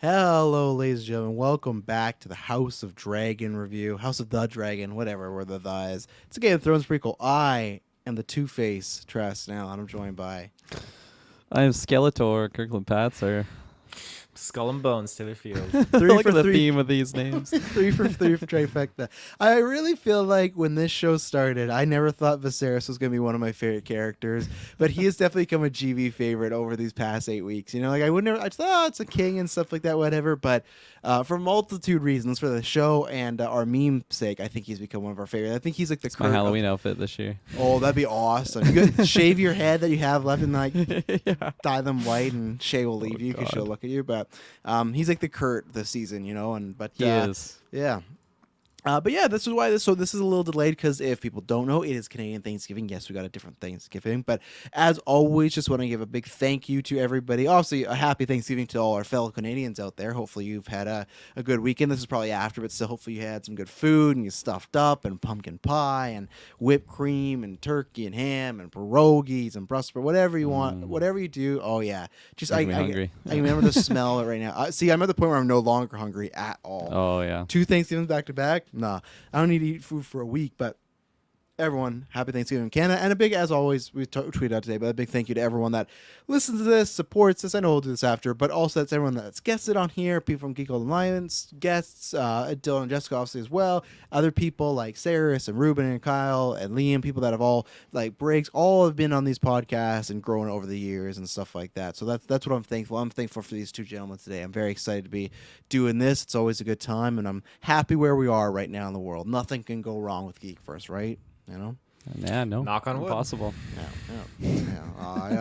Hello, ladies and gentlemen. Welcome back to the House of Dragon review. House of the Dragon, whatever, where the is. It's a Game of Thrones prequel. I am the Two-Face, Travis Snell, and I'm joined by... I am Skeletor, Kirklin Patzer. Skull and Bones, Taylor Field. Look at the theme of these names. 3 for 3 for trifecta. I really feel like when this show started, I never thought Viserys was going to be one of my favorite characters, but he has definitely become a GV favorite over these past 8 weeks. You know, like I thought, oh, it's a king and stuff like that, whatever, but for multitude reasons, for the show and our meme sake, I think he's become one of our favorites. I think he's like the my Halloween outfit this year. Oh, that'd be awesome. You could shave your head that you have left and like dye them white, and Shay will leave you because she'll look at you. But he's like the Kurt this season, you know. He is. Yeah. But yeah, this is why this is a little delayed, because if people don't know, it is Canadian Thanksgiving. Yes, we got a different Thanksgiving, but as always, just want to give a big thank you to everybody. Obviously, a happy Thanksgiving to all our fellow Canadians out there. Hopefully, you've had a good weekend. This is probably after, but still, hopefully, you had some good food and you stuffed up, and pumpkin pie and whipped cream and turkey and ham and pierogies and Brussels sprout, whatever you want, whatever you do. Oh yeah, just I hungry. I remember the smell of it right now. See, I'm at the point where I'm no longer hungry at all. Oh yeah, 2 Thanksgivings back to back. Nah, I don't need to eat food for a week, but everyone, happy Thanksgiving in Canada. And a big, as always, we tweeted out today, but a big thank you to everyone that listens to this, supports this. I know we'll do this after, but also that's everyone that's guested on here, people from Geek Alliance, guests, Dylan and Jessica, obviously, as well. Other people like Saris and Ruben and Kyle and Liam, people that have all, like Briggs, all have been on these podcasts and grown over the years and stuff like that. So that's what I'm thankful. I'm thankful for these 2 gentlemen today. I'm very excited to be doing this. It's always a good time, and I'm happy where we are right now in the world. Nothing can go wrong with GeekVerse, right? You know? Yeah, no. Knock on wood. Impossible. Yeah.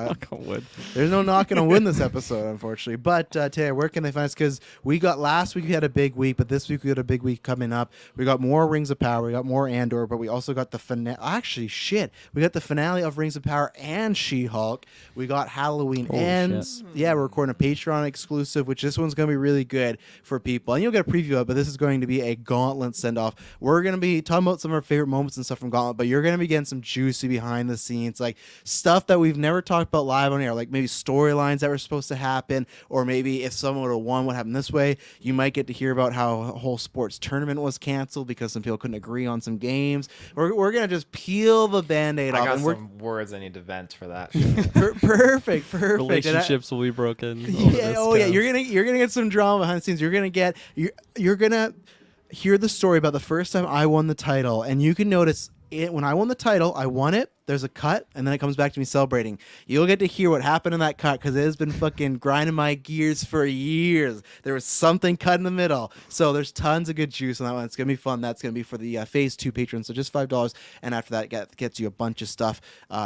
Knock on wood. There's no knocking on wood in this episode, unfortunately. But Taylor, where can they find us? Because last week we had a big week, but this week we got a big week coming up. We got more Rings of Power, we got more Andor, but we also got the finale. Actually, we got the finale of Rings of Power and She-Hulk. We got Halloween Ends. Yeah, we're recording a Patreon exclusive, which this one's going to be really good for people. And you'll get a preview of it, but this is going to be a Gauntlet send-off. We're going to be talking about some of our favorite moments and stuff from Gauntlet, but you're going to be getting some juicy behind the scenes, like stuff that we've never talked about live on air, like maybe storylines that were supposed to happen, or maybe if someone would have won, what happened this way. You might get to hear about how a whole sports tournament was canceled because some people couldn't agree on some games. We're gonna just peel the Band-Aid off. I got and some words I need to vent for that. Perfect. Relationships will be broken. Yeah, you're gonna get some drama behind the scenes. You're gonna hear the story about the first time I won the title, and you can notice it when I won the title. I won it. There's a cut, and then it comes back to me celebrating. You'll get to hear what happened in that cut, because it has been fucking grinding my gears for years. There was something cut in the middle. So there's tons of good juice on that one. It's going to be fun. That's going to be for the Phase 2 patrons, so just $5. And after that, gets you a bunch of stuff.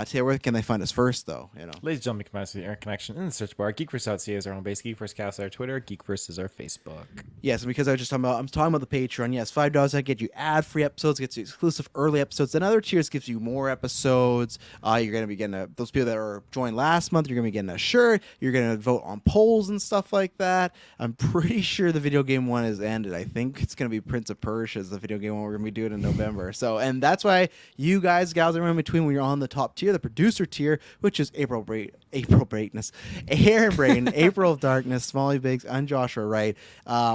Taylor, where can they find us first, though? You know, Ladies and gentlemen, you can find us with the Internet Connection in the search bar. GeekVerse.ca is our home base. GeekVerse is our Twitter. GeekVerse is our Facebook. Yes, and because I'm talking about the Patreon. Yes, $5 that gets you ad-free episodes, gets you exclusive early episodes, and other tiers gives you more episodes. You're going to be getting those people that were joined last month. You're going to be getting a shirt. You're going to vote on polls and stuff like that. I'm pretty sure the video game one is ended. I think it's going to be Prince of Persia is the video game one we're going to be doing in November. So, and that's why you guys, gals, are in between when you're on the top tier, the producer tier, which is April Brightness, Aaron Brayton, April of Darkness, Smalley Biggs, and Joshua Wright.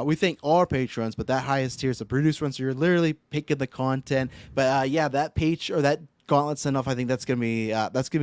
We thank all our patrons, but that highest tier is the producer one. So you're literally picking the content. But yeah, that page or that Gauntlet send off, I think that's gonna be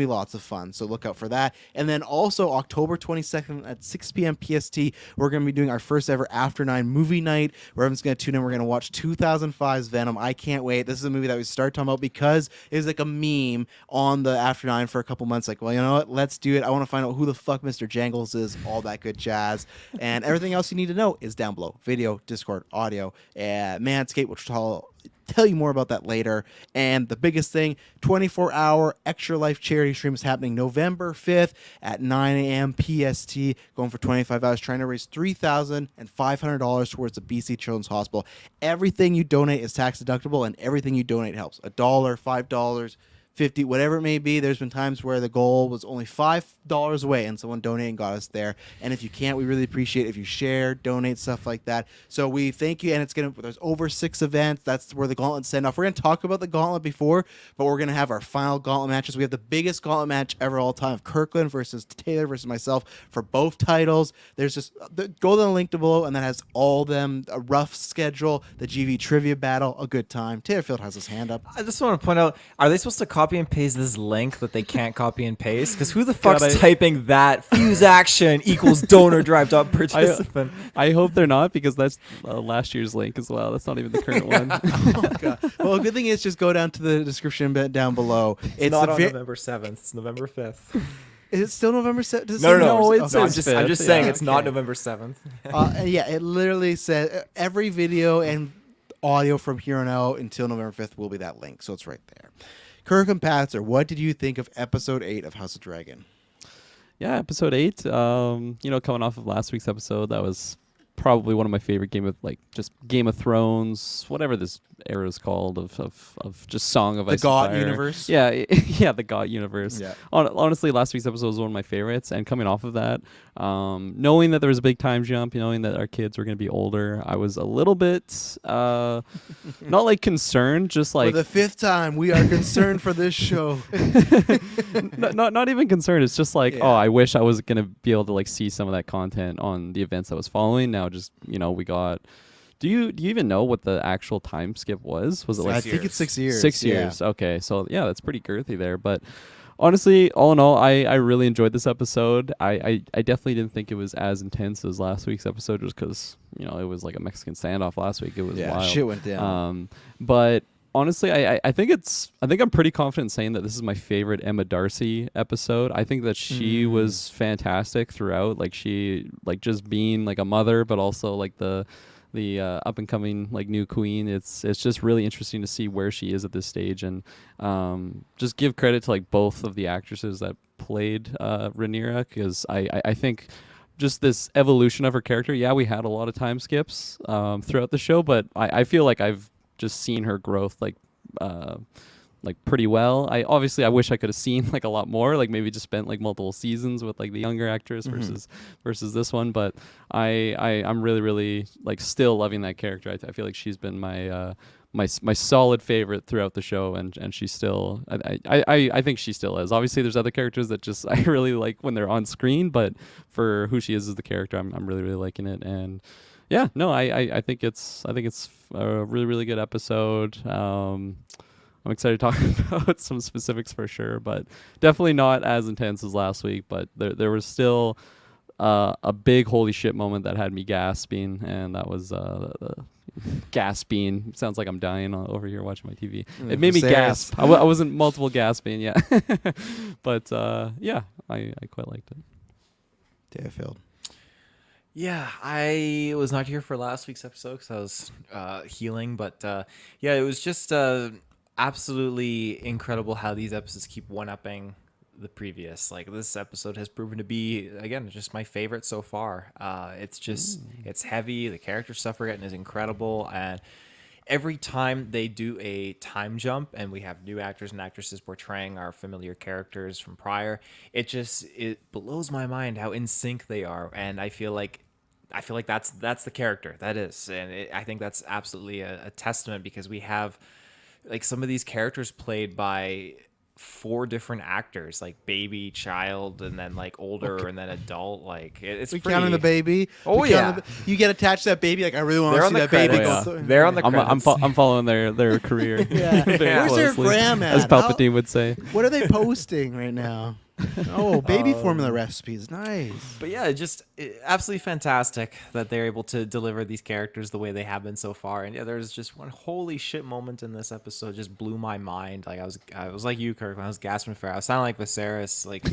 lots of fun. So look out for that. And then also October 22nd at 6 p.m. PST, we're gonna be doing our first ever After 9 movie night, where everyone's gonna tune in. We're gonna watch 2005's Venom. I can't wait. This is a movie that we started talking about because it was like a meme on the After 9 for a couple months. Like, well, you know what? Let's do it. I want to find out who the fuck Mr. Jangles is. All that good jazz. And everything else you need to know is down below. Video, Discord, audio, Manscaped, which will tell you more about that later. And the biggest thing, 24-hour Extra Life charity stream is happening November 5th at 9 a.m. PST, going for 25 hours, trying to raise $3,500 towards the BC Children's Hospital. Everything you donate is tax deductible, and everything you donate helps. $1, $5, $50, whatever it may be. There's been times where the goal was only $5 away and someone donated and got us there. And if you can't, we really appreciate if you share, donate, stuff like that. So we thank you. And there's over 6 events. That's where the gauntlet send off. We're going to talk about the gauntlet before, but we're going to have our final gauntlet matches. We have the biggest gauntlet match ever all time of Kirklin versus Taylor versus myself for both titles. There's just go to the link below, and that has all them, a rough schedule, the GV trivia battle, a good time. Taylorfield has his hand up. I just want to point out, are they supposed to copy and paste this link that they can't copy and paste? Because who the fuck's typing that fuse action equals donor drive dot participant? I hope they're not, because that's last year's link as well. That's not even the current one. Oh, God. Well, good thing is just go down to the description down below. It's not on November 7th. It's November 5th. Is it still November 7th? No. It's I'm just saying it's not okay. November 7th. Yeah, it literally says every video and audio from here on out until November 5th will be that link. So it's right there. Kirk and Patzer, what did you think of episode 8 of House of Dragon? Yeah, episode 8. Coming off of last week's episode, that was probably one of my favorite Game of Thrones, whatever this era is called, of just Song of Ice and GOT Fire. universe. Yeah, the GOT universe. Yeah. Honestly, last week's episode was one of my favorites, and coming off of that, knowing that there was a big time jump, knowing that our kids were going to be older, I was a little bit not like concerned, just like for the 5th time, we are concerned for this show. not even concerned. It's just like, oh, I wish I was going to be able to like see some of that content on the events I was following. Now, just we got. Do you even know what the actual time skip was? Was it like I think it's 6 years. 6 years. Okay, so yeah, that's pretty girthy there. But honestly, all in all, I really enjoyed this episode. I definitely didn't think it was as intense as last week's episode, just because it was like a Mexican standoff last week. It was wild. Shit went down. But honestly, I think I'm pretty confident in saying that this is my favorite Emma Darcy episode. I think that she was fantastic throughout. Like she just being like a mother, but also like the up and coming like new queen. It's just really interesting to see where she is at this stage, and just give credit to like both of the actresses that played Rhaenyra, because I think just this evolution of her character. Yeah, we had a lot of time skips throughout the show, but I feel like I've just seen her growth like pretty well. I wish I could have seen like a lot more, like maybe just spent like multiple seasons with like the younger actress versus this one. But I'm really, really like still loving that character. I feel like she's been my solid favorite throughout the show, and she's still I think she still is. Obviously there's other characters that just I really like when they're on screen, but for who she is as the character, I'm really, really liking it. And yeah, no, I think it's a really, really good episode. I'm excited to talk about some specifics for sure, but definitely not as intense as last week. But there was still a big holy shit moment that had me gasping, and that was gasping. Sounds like I'm dying over here watching my TV. It made me gasp. I wasn't multiple gasping, yeah. But yeah, I quite liked it. Dayfield. Yeah, I was not here for last week's episode because I was healing, but yeah, it was just absolutely incredible how these episodes keep one-upping the previous. Like, this episode has proven to be, again, just my favorite so far. It's just, it's heavy. The character stuff we're getting is incredible, and every time they do a time jump and we have new actors and actresses portraying our familiar characters from prior, it blows my mind how in sync they are, and I feel like that's the character that is, and I think that's absolutely a testament, because we have like some of these characters played by 4 different actors, like baby, child, and then like older, and then adult. Like it's we pretty... counting the baby. Oh yeah, you get attached to that baby. Like I really want to see that credits. baby. Oh, yeah. They're on the credits. I'm following their career. Yeah. Where's their gram at? as Palpatine would say. What are they posting right now? Oh, baby formula recipes. Nice. But yeah, absolutely fantastic that they're able to deliver these characters the way they have been so far. And yeah, there's just one holy shit moment in this episode, just blew my mind. Like I was like you, Kirk, when I was gasping for it. I sounded like Viserys. Like,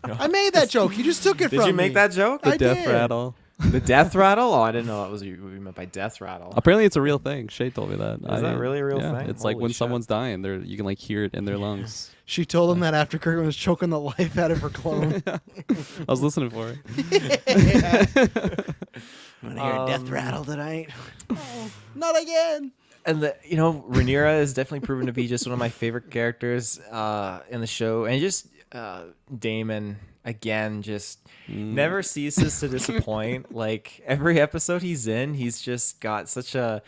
I made that joke. You just took it from me. Did you make that joke? The death rattle. The death rattle? Oh, I didn't know that was what you meant by death rattle. Apparently it's a real thing. Shay told me that. Is that really a real thing? It's like when someone's dying, you can like hear it in their lungs. She told him that after Kirklin was choking the life out of her clone. I was listening for it. I'm gonna hear a death rattle tonight. Oh, not again. And Rhaenyra is definitely proven to be just one of my favorite characters in the show, and just Damon again just never ceases to disappoint. Like every episode he's in, he's just got such a.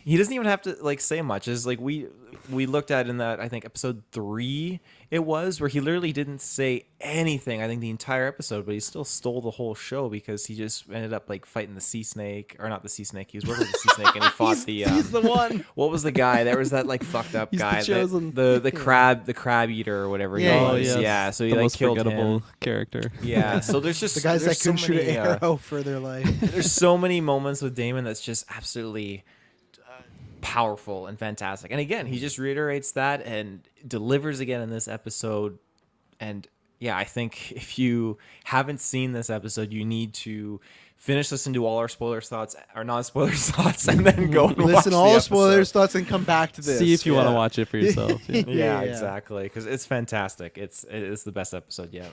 He doesn't even have to like say much. It's like we looked at in that, I think episode 3 it was, where he literally didn't say anything, I think the entire episode, but he still stole the whole show because he just ended up like fighting the sea snake, or not the sea snake. He was working with the sea snake, and he fought he's the one. what was the guy? There was that like fucked up He's the guy, chosen. the crab eater or whatever Yeah, he was. yes. Yeah, so he The like most killed forgettable him. character. Yeah, so there's just The guys that there's couldn't so shoot many, an arrow for their life. there's so many moments with Damon that's just absolutely powerful and fantastic. And again, he just reiterates that and delivers again in this episode. And yeah, I think if you haven't seen this episode, you need to finish listening to all our spoilers thoughts, our non-spoiler thoughts, and then go and watch Listen to all the episode. spoilers, thoughts, and come back to this. See if you want to Yeah. watch it for yourself. Yeah. Yeah, Yeah. exactly, because it's fantastic. It is the best episode yet.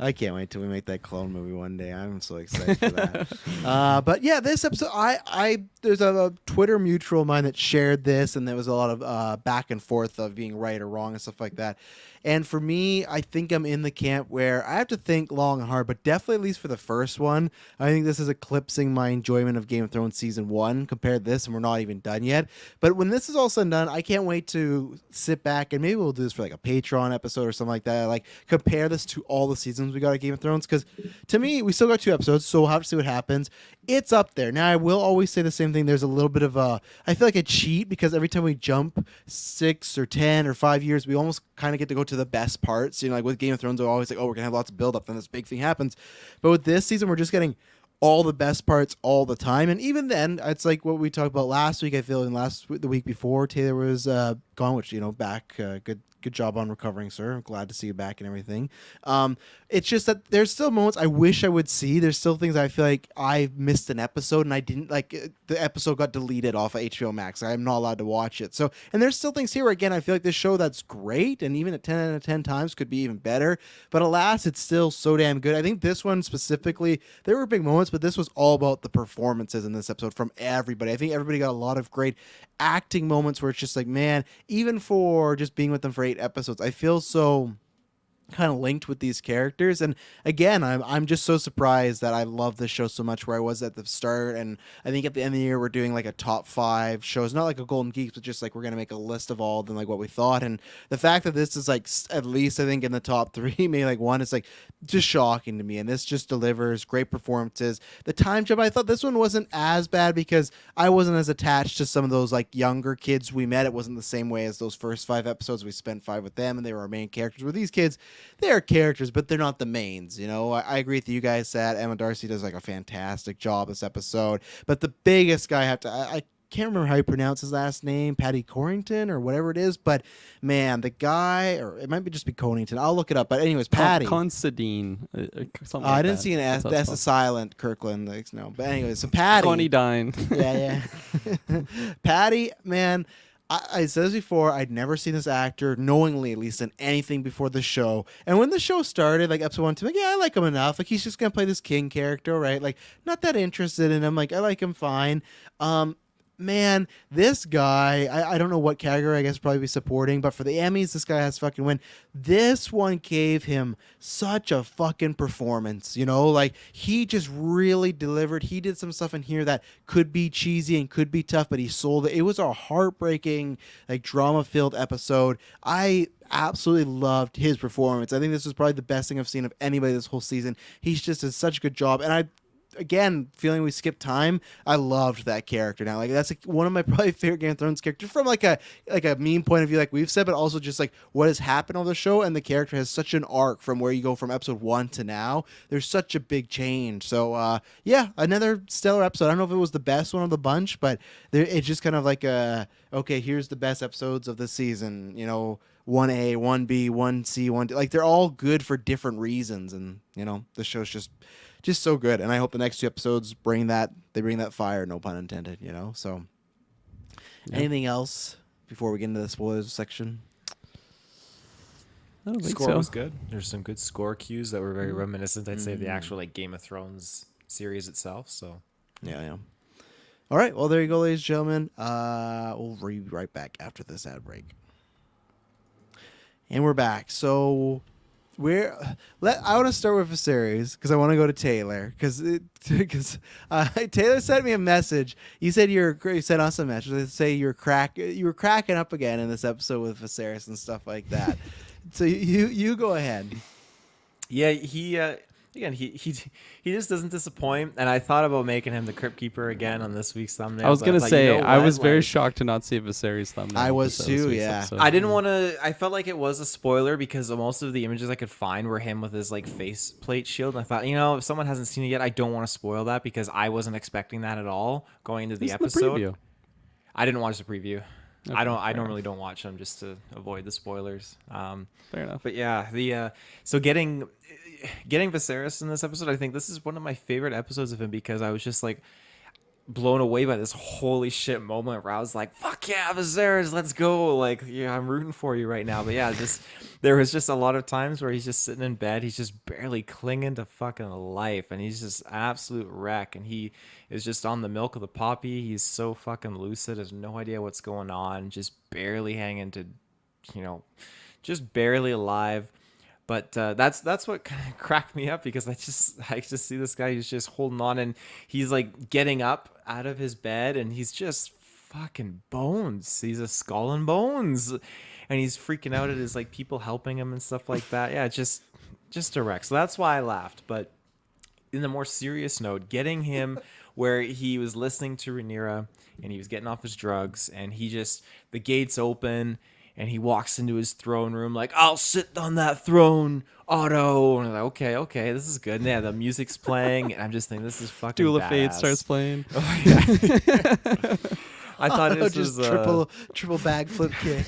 I can't wait till we make that clone movie one day. I'm so excited for that. But yeah, this episode, there's a Twitter mutual of mine that shared this, and there was a lot of back and forth of being right or wrong and stuff like that. And for me, I think I'm in the camp where I have to think long and hard, but definitely at least for the first one, I think this is eclipsing my enjoyment of Game of Thrones season 1 compared to this, and we're not even done yet. But when this is all said and done, I can't wait to sit back, and maybe we'll do this for like a Patreon episode or something like that. Like compare this to all the seasons we got at Game of Thrones, because to me, we still got 2 episodes, so we'll have to see what happens. It's up there. Now, I will always say the same thing. There's a little bit of I feel like a cheat, because every time we jump 6 or 10 or 5 years, we almost kind of get to go to the best parts. You know, like with Game of Thrones, we're always like, oh, we're going to have lots of build up, then this big thing happens. But with this season, we're just getting all the best parts all the time. And even then, it's like what we talked about last week, I feel, and the week before, Taylor was gone, which, back. Good job on recovering, sir. I'm glad to see you back and everything. It's just that there's still moments I wish I would see. There's still things I feel like I missed an episode and I didn't like. The episode got deleted off of HBO Max. I'm not allowed to watch it. So, and there's still things here where, again, I feel like this show that's great, and even at 10 out of 10 times could be even better. But alas, it's still so damn good. I think this one specifically, there were big moments, but this was all about the performances in this episode from everybody. I think everybody got a lot of great acting moments where it's just like, man, even for just being with them for 8 episodes, I feel so kind of linked with these characters. And again, I'm just so surprised that I love this show so much, where I was at the start. And I think at the end of the year, we're doing like a top 5 shows, not like a Golden Geeks, but just like we're going to make a list of all of them, like what we thought. And the fact that this is like at least I think in the top 3, maybe like 1, it's like just shocking to me. And this just delivers great performances. The time jump, I thought this one wasn't as bad because I wasn't as attached to some of those like younger kids we met. It wasn't the same way as those first 5 episodes. We spent 5 with them and they were our main characters. With these kids, they are characters, but they're not the mains. I agree with you guys that Emma Darcy does like a fantastic job this episode. But the biggest guy I can't remember how you pronounce his last name, Paddy Corrington or whatever it is. But man, the guy, or it might be just be Conington. I'll look it up. But anyways, Paddy. Considine. Something I like didn't that. see an S. That's That's how a it's silent Kirklin. Like, no. But anyways, so Paddy. Conidine. Yeah. Paddy, man. I said this before, I'd never seen this actor knowingly, at least, in anything before the show. And when the show started, like episode 1, 2, like, yeah, I like him enough. Like, he's just gonna play this king character, right? Like, not that interested in him. Like, I like him fine. Man, this guy, I don't know what category, I guess probably be supporting, but for the Emmys, this guy has to fucking win. This one gave him such a fucking performance, like he just really delivered. He did some stuff in here that could be cheesy and could be tough, but he sold it. It was a heartbreaking, like drama-filled episode. I absolutely loved his performance. I think this was probably the best thing I've seen of anybody this whole season. He's just did such a good job, and again, feeling we skipped time, I loved that character. Now, like that's one of my probably favorite Game of Thrones characters from like a meme point of view, like we've said, but also just like what has happened on the show, and the character has such an arc from where you go from episode 1 to now. There's such a big change. So yeah, another stellar episode. I don't know if it was the best one of the bunch, but it's just kind of like okay, here's the best episodes of the season. 1A, 1B, 1C, 1D. Like they're all good for different reasons, and the show's just so good. And I hope the next 2 episodes bring that fire, no pun intended. So anything else before we get into the spoilers section? I don't think Score so. was good. There's some good score cues that were very reminiscent, I'd say, of the actual like Game of Thrones series itself. So Yeah. All right. Well, there you go, ladies and gentlemen. We'll be right back after this ad break. And we're back. So I want to start with Viserys because I want to go to Taylor because Taylor sent me a message. You said you sent us a message. They say you were cracking up again in this episode with Viserys and stuff like that. So you go ahead. Yeah, he just doesn't disappoint. And I thought about making him the Crypt Keeper again on this week's thumbnail. I was gonna thought, say, I was very like, shocked to not see a Viserys thumbnail. I was this too, week's yeah. episode. I didn't want to. I felt like it was a spoiler because most of the images I could find were him with his like faceplate shield. And I thought, if someone hasn't seen it yet, I don't want to spoil that because I wasn't expecting that at all going into the It's in episode. preview. I didn't watch the preview. Okay, I fair normally don't watch them just to avoid the spoilers. Fair enough. But yeah, so getting Viserys in this episode, I think this is one of my favorite episodes of him because I was just like blown away by this holy shit moment where I was like, fuck yeah, Viserys, let's go. Like, yeah, I'm rooting for you right now. But yeah, there was just a lot of times where he's just sitting in bed, he's just barely clinging to fucking life, and he's just an absolute wreck, and he is just on the milk of the poppy. He's so fucking lucid, has no idea what's going on, just barely hanging to, just barely alive. But that's what kind of cracked me up because I just see this guy who's just holding on, and he's like getting up out of his bed and he's just fucking bones. He's a skull and bones, and he's freaking out at his like people helping him and stuff like that. Yeah, just a wreck. So that's why I laughed. But in the more serious note, getting him where he was listening to Rhaenyra and he was getting off his drugs, and the gates open. And he walks into his throne room like, I'll sit on that throne, Otto. And I'm like, okay, this is good. And yeah, the music's playing. And I'm just thinking, this is fucking Duel of badass. Fate starts playing. Oh, yeah. I thought it was just triple bag flip kick.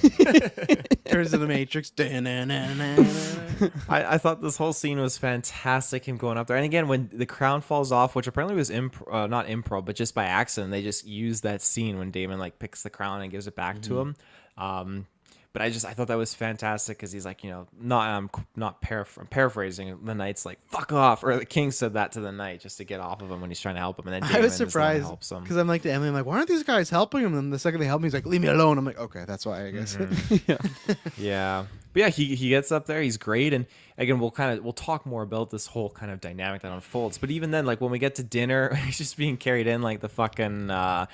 Turns to the Matrix. I thought this whole scene was fantastic, him going up there. And again, when the crown falls off, which apparently was not improv, but just by accident, they just used that scene when Daemon like picks the crown and gives it back to him. But I thought that was fantastic because he's like, I'm paraphrasing. The knight's like, fuck off. Or the king said that to the knight just to get off of him when he's trying to help him. And then Daemon I was surprised helps him. because I'm like to Emily, I'm like, why aren't these guys helping him? And the second they help me, he's like, leave me alone. I'm like, okay, that's why, I guess. Yeah. But yeah, he gets up there. He's great. And again, we'll talk more about this whole kind of dynamic that unfolds. But even then, like when we get to dinner, he's just being carried in like the fucking, I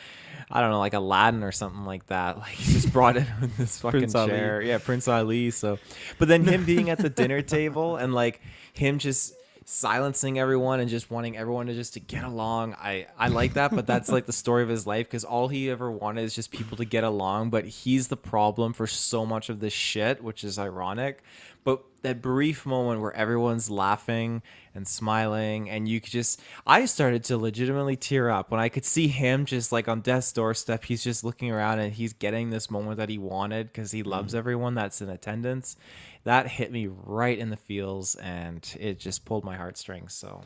don't know, like Aladdin or something like that. Like he's just brought in with this fucking Prince chair. Ali. Yeah, Prince Ali. So, but then him being at the dinner table and like him just silencing everyone and just wanting everyone to get along. I like that, but that's like the story of his life because all he ever wanted is just people to get along, but he's the problem for so much of this shit, which is ironic. But that brief moment where everyone's laughing and smiling and I started to legitimately tear up when I could see him just like on death's doorstep. He's just looking around and he's getting this moment that he wanted because he loves everyone that's in attendance. That hit me right in the feels and it just pulled my heartstrings. So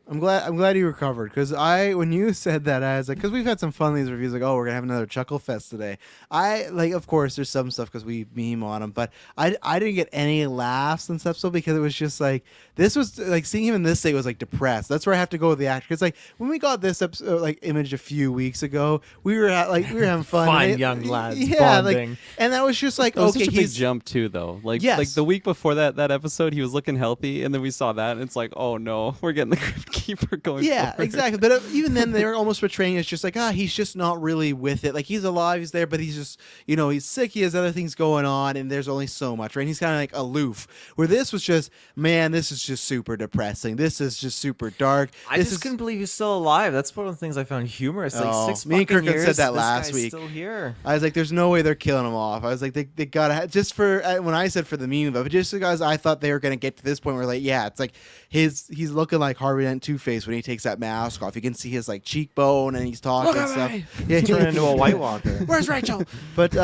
I'm glad you recovered because when you said that, I was like, because we've had some fun in these reviews, like, oh, we're gonna have another Chuckle Fest today. Of course, there's some stuff because we meme on them, but I didn't get any laughs in this episode because it was just like this was like seeing him in this state was like depressed. That's where I have to go with the actor because like when we got this episode like image a few weeks ago, we were having fun. Fine young lads, yeah, bonding. like, and that was just like It was okay, such a big he's jump too, though. Like, Yes. like the week before that episode, he was looking healthy, and then we saw that, and it's like, oh no, we're getting the Crypt Keeper going. Yeah, forward. exactly. But even then, they were almost portraying it as just like, he's just not really with it. Like, he's alive, he's there, but he's just, he's sick, he has other things going on, and there's only so much, right? And he's kind of like aloof. Where this was just, man, this is just super depressing. This is just super dark. I just couldn't believe he's still alive. That's one of the things I found humorous. Like Oh, 6 me and fucking Kirklin years, said that this last guy's week. Still here. I was like, there's no way they're killing him off. I was like, they gotta just for when I said for the meme, but just because I thought they were gonna get to this point where like, yeah, it's like he's looking like Harvey Dent Two-Face when he takes that mask off. You can see his like cheekbone and he's talking Look at stuff. me. Yeah, Turn into a White Walker. Where's Rachel? But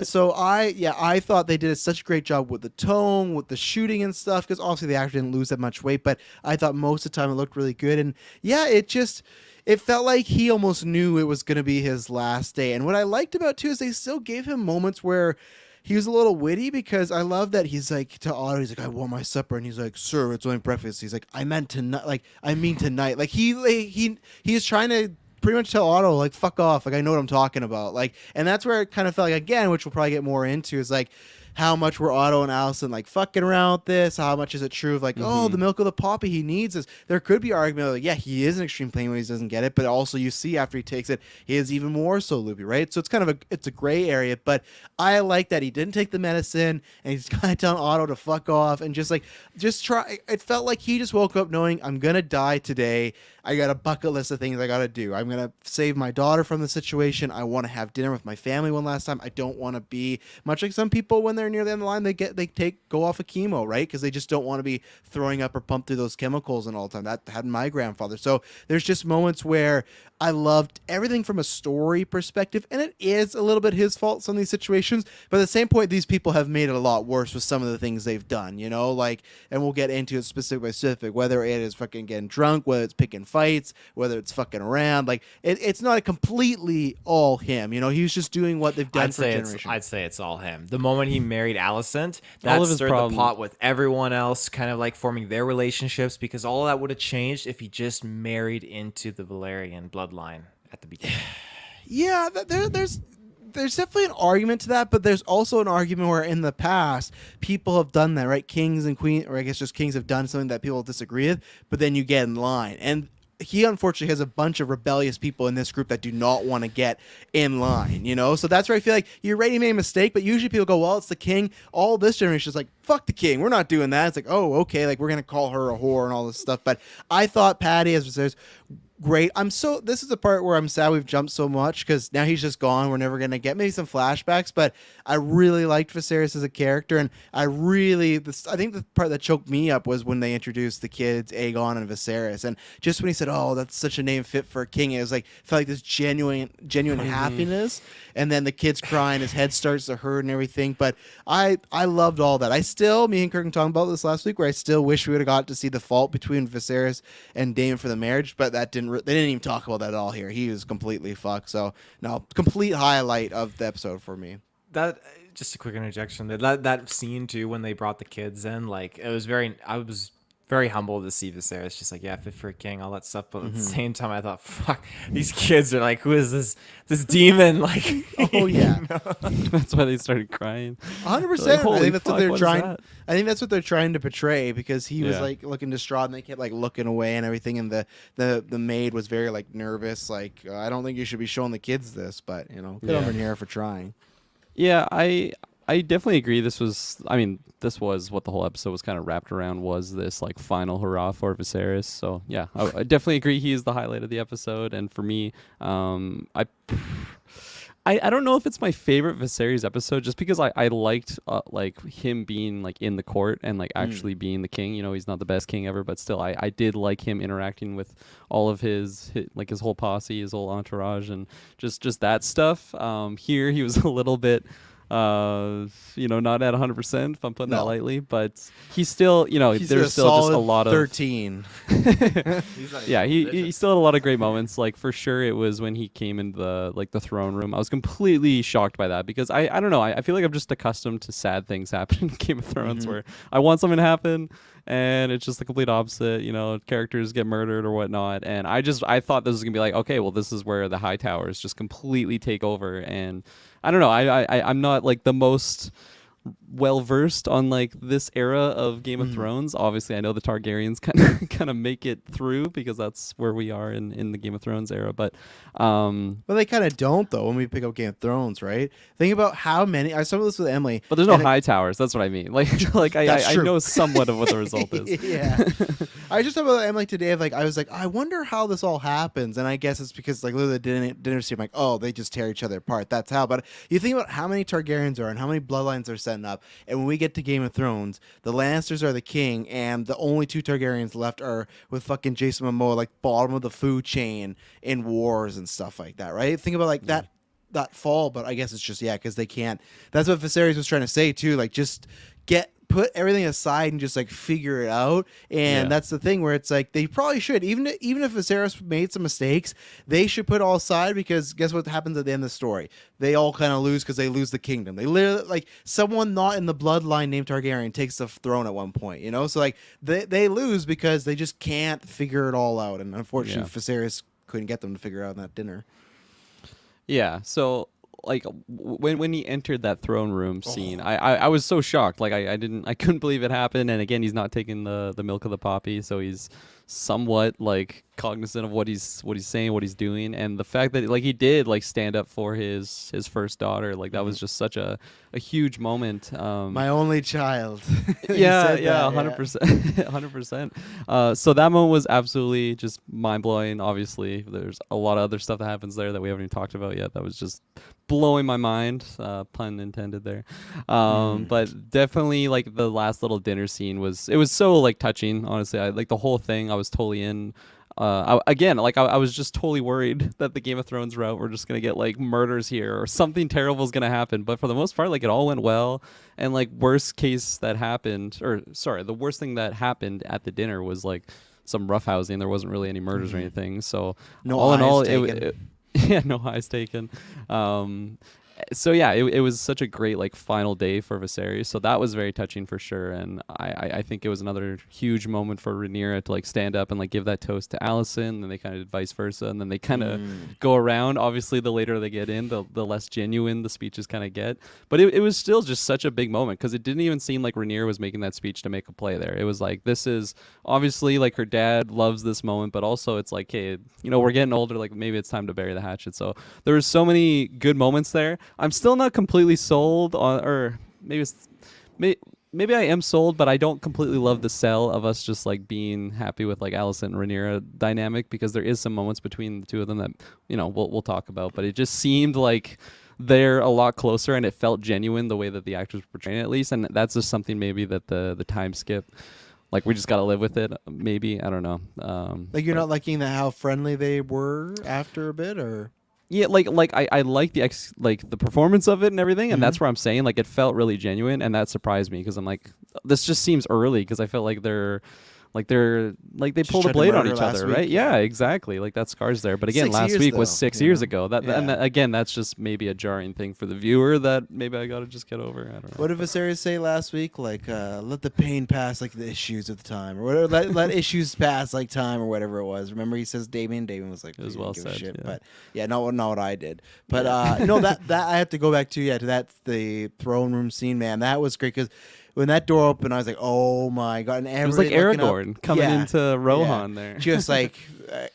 so I thought they did such a great job with the tone, with the shooting and stuff, because obviously the actor didn't lose that much weight, but I thought most of the time it looked really good. And yeah, it felt like he almost knew it was going to be his last day. And what I liked about too is they still gave him moments where he was a little witty, because I love that he's like to Otto, he's like, I want my supper, and he's like, sir, it's only breakfast. He's like, I mean tonight. Like he's trying to pretty much tell Otto, like, fuck off. Like, I know what I'm talking about. Like, and that's where it kind of felt like, again, which we'll probably get more into, is like, how much were Otto and Allison like fucking around with this? How much is it true of like, oh, the milk of the poppy, he needs this? There could be argument like, yeah, he is an extreme pain when he doesn't get it, but also you see after he takes it, he is even more so loopy, right? So it's kind of it's a gray area, but I like that he didn't take the medicine and he's kind of telling Otto to fuck off and just try. It felt like he just woke up knowing I'm gonna die today. I got a bucket list of things I got to do. I'm going to save my daughter from the situation. I want to have dinner with my family one last time. I don't want to be much like some people when they're near the end of the line, go off of chemo, right? Because they just don't want to be throwing up or pump through those chemicals and all the time. That had my grandfather. So there's just moments where I loved everything from a story perspective, and it is a little bit his fault, some of these situations, but at the same point, these people have made it a lot worse with some of the things they've done, you know, like, and we'll get into it specific by specific, whether it is fucking getting drunk, whether it's picking fights, whether it's fucking around, like, it's not completely all him, you know, he was just doing what they've done for generations. I'd say it's all him. The moment he married Alicent, All that of his stirred problem- the pot with everyone else, kind of like forming their relationships, because all that would have changed if he just married into the Valerian bloodline at the beginning. Yeah, there's definitely an argument to that, but there's also an argument where in the past people have done that, right? Kings and queens, or I guess just kings, have done something that people disagree with, but then you get in line. And he unfortunately has a bunch of rebellious people in this group that do not want to get in line, you know? So that's where I feel like you already made a mistake, but usually people go, well, it's the king. All this generation is like, fuck the king. We're not doing that. It's like, oh, okay, like we're going to call her a whore and all this stuff. But I thought Patty, as it says, great. This is the part where I'm sad we've jumped so much because now he's just gone. We're never going to get maybe some flashbacks, but I really liked Viserys as a character. And I think the part that choked me up was when they introduced the kids, Aegon and Viserys. And just when he said, oh, that's such a name fit for a king, it was like, felt like this genuine happiness. And then the kids crying, his head starts to hurt and everything. But I loved all that. Me and Kirklin talked about this last week, where I still wish we would have got to see the fault between Viserys and Daemon for the marriage, but they didn't even talk about that at all here. He was completely fucked. So no, complete highlight of the episode for me. That, just a quick interjection, that scene too, when they brought the kids in, like, I was very humbled to see Viserys just like, yeah, fit for a king, all that stuff. But at the same time, I thought, fuck, these kids are like, who is this demon? Like, oh yeah, That's why they started crying. 100%. Like, I holy think that's what fuck, they're what is trying. that? I think that's what they're trying to portray, because he was Yeah. like looking distraught, and they kept like looking away and everything. And the maid was very like nervous. Like, I don't think you should be showing the kids this, but you know, good Yeah. on here for trying. Yeah, I definitely agree. This was what the whole episode was kind of wrapped around, was this like final hurrah for Viserys. So yeah, I definitely agree. He is the highlight of the episode, and for me, I don't know if it's my favorite Viserys episode, just because I liked like him being like in the court and like actually being the king. You know, he's not the best king ever, but still, I did like him interacting with all of his whole posse, his whole entourage, and just that stuff. Here he was a little bit, not at 100%, if I'm putting that lightly, but he's still, there's still just a lot of 13. yeah, he still had a lot of great moments. Like, for sure, it was when he came into the throne room. I was completely shocked by that, because I don't know. I feel like I'm just accustomed to sad things happening in Game of Thrones, where I want something to happen and it's just the complete opposite. Characters get murdered or whatnot, and I thought this was gonna be like, okay, well, this is where the High Towers just completely take over. And I don't know. I'm not like the most well versed on like this era of Game of Thrones. Obviously, I know the Targaryens kind of make it through, because that's where we are in the Game of Thrones era. But Well, they kind of don't, though, when we pick up Game of Thrones, right? Think about how many. I saw this with Emily. but there's no High Towers. That's what I mean. Like That's I true. know somewhat of what the result is. Yeah. I just talked about Emily today. I was like, I wonder how this all happens. And I guess it's because, like, literally dinner scene, like, oh, they just tear each other apart. That's how. But you think about how many Targaryens are and how many bloodlines are setting up. And when we get to Game of Thrones, the Lannisters are the king, and the only two Targaryens left are with fucking Jason Momoa, like, bottom of the food chain in wars and stuff like that, right? Think about, like, that fall, but I guess it's just, because they can't. That's what Viserys was trying to say, too. Like, just put everything aside and just like figure it out. And that's the thing where it's like they probably should, even if Viserys made some mistakes, they should put all aside, because guess what happens at the end of the story? They all kind of lose, because they lose the kingdom. They literally, like, someone not in the bloodline named Targaryen takes the throne at one point, so like they lose because they just can't figure it all out. And unfortunately, Viserys couldn't get them to figure out in that dinner. Yeah. So like when he entered that throne room scene, I was so shocked. Like I couldn't believe it happened. And again, he's not taking the milk of the poppy, so he's somewhat like cognizant of what he's saying, what he's doing, and the fact that like he did like stand up for his first daughter, like that was just such a huge moment. My only child. Yeah, 100%, 100%. So that moment was absolutely just mind blowing. Obviously, there's a lot of other stuff that happens there that we haven't even talked about yet. That was just blowing my mind, pun intended there. But definitely like the last little dinner scene was so like touching. Honestly, I like the whole thing. I was totally in. I was just totally worried that the Game of Thrones route, we're just gonna get like murders here or something terrible is gonna happen. But for the most part, like it all went well. And like the worst thing that happened at the dinner was like some roughhousing. There wasn't really any murders or anything. So No all in all, eyes taken. yeah, no eyes taken. So yeah, it was such a great like final day for Viserys. So that was very touching for sure, and I think it was another huge moment for Rhaenyra to like stand up and like give that toast to Alicent, and they kind of did vice versa, and then they kind of go around. Obviously, the later they get in, the less genuine the speeches kind of get. But it was still just such a big moment because it didn't even seem like Rhaenyra was making that speech to make a play there. It was like, this is obviously like her dad loves this moment, but also it's like, hey, you know, we're getting older, like maybe it's time to bury the hatchet. So there were so many good moments there. I'm still not completely sold on, or maybe I am sold, but I don't completely love the sell of us just like being happy with like Alicent and Rhaenyra dynamic, because there is some moments between the two of them that, you know, we'll talk about, but it just seemed like they're a lot closer and it felt genuine the way that the actors were portraying it, at least. And that's just something maybe that the time skip, like we just got to live with it. Maybe, I don't know. Like you're not liking how friendly they were after a bit, or? Yeah, like I like the performance of it and everything, and that's where I'm saying like it felt really genuine, and that surprised me because I'm like, this just seems early, because I felt like they pulled a blade on each other, right? Yeah, exactly. Like that scar's there. But again, last week was 6 years ago. And again, that's just maybe a jarring thing for the viewer that maybe I got to just get over. I don't know. What did Viserys say last week? Like, let the pain pass like the issues at the time, or whatever. let issues pass like time, or whatever it was. Remember, he says Damien. Damien was like, it was well give a said. shit. Yeah. But yeah, not what I did. But you know that I have to go back to the throne room scene, man. That was great because when that door opened, I was like, "Oh my god!" And it was like Aragorn coming into Rohan there, just like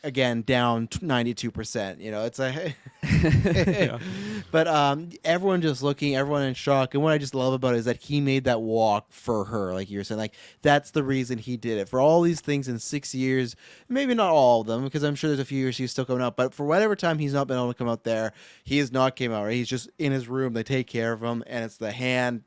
again down 92%. You know, it's like, but everyone just looking, everyone in shock. And what I just love about it is that he made that walk for her, like you were saying. Like that's the reason he did it. For all these things in 6 years, maybe not all of them, because I'm sure there's a few years he's still coming out. But for whatever time he's not been able to come out there, he has not came out. Right? He's just in his room. They take care of him, and it's the hand.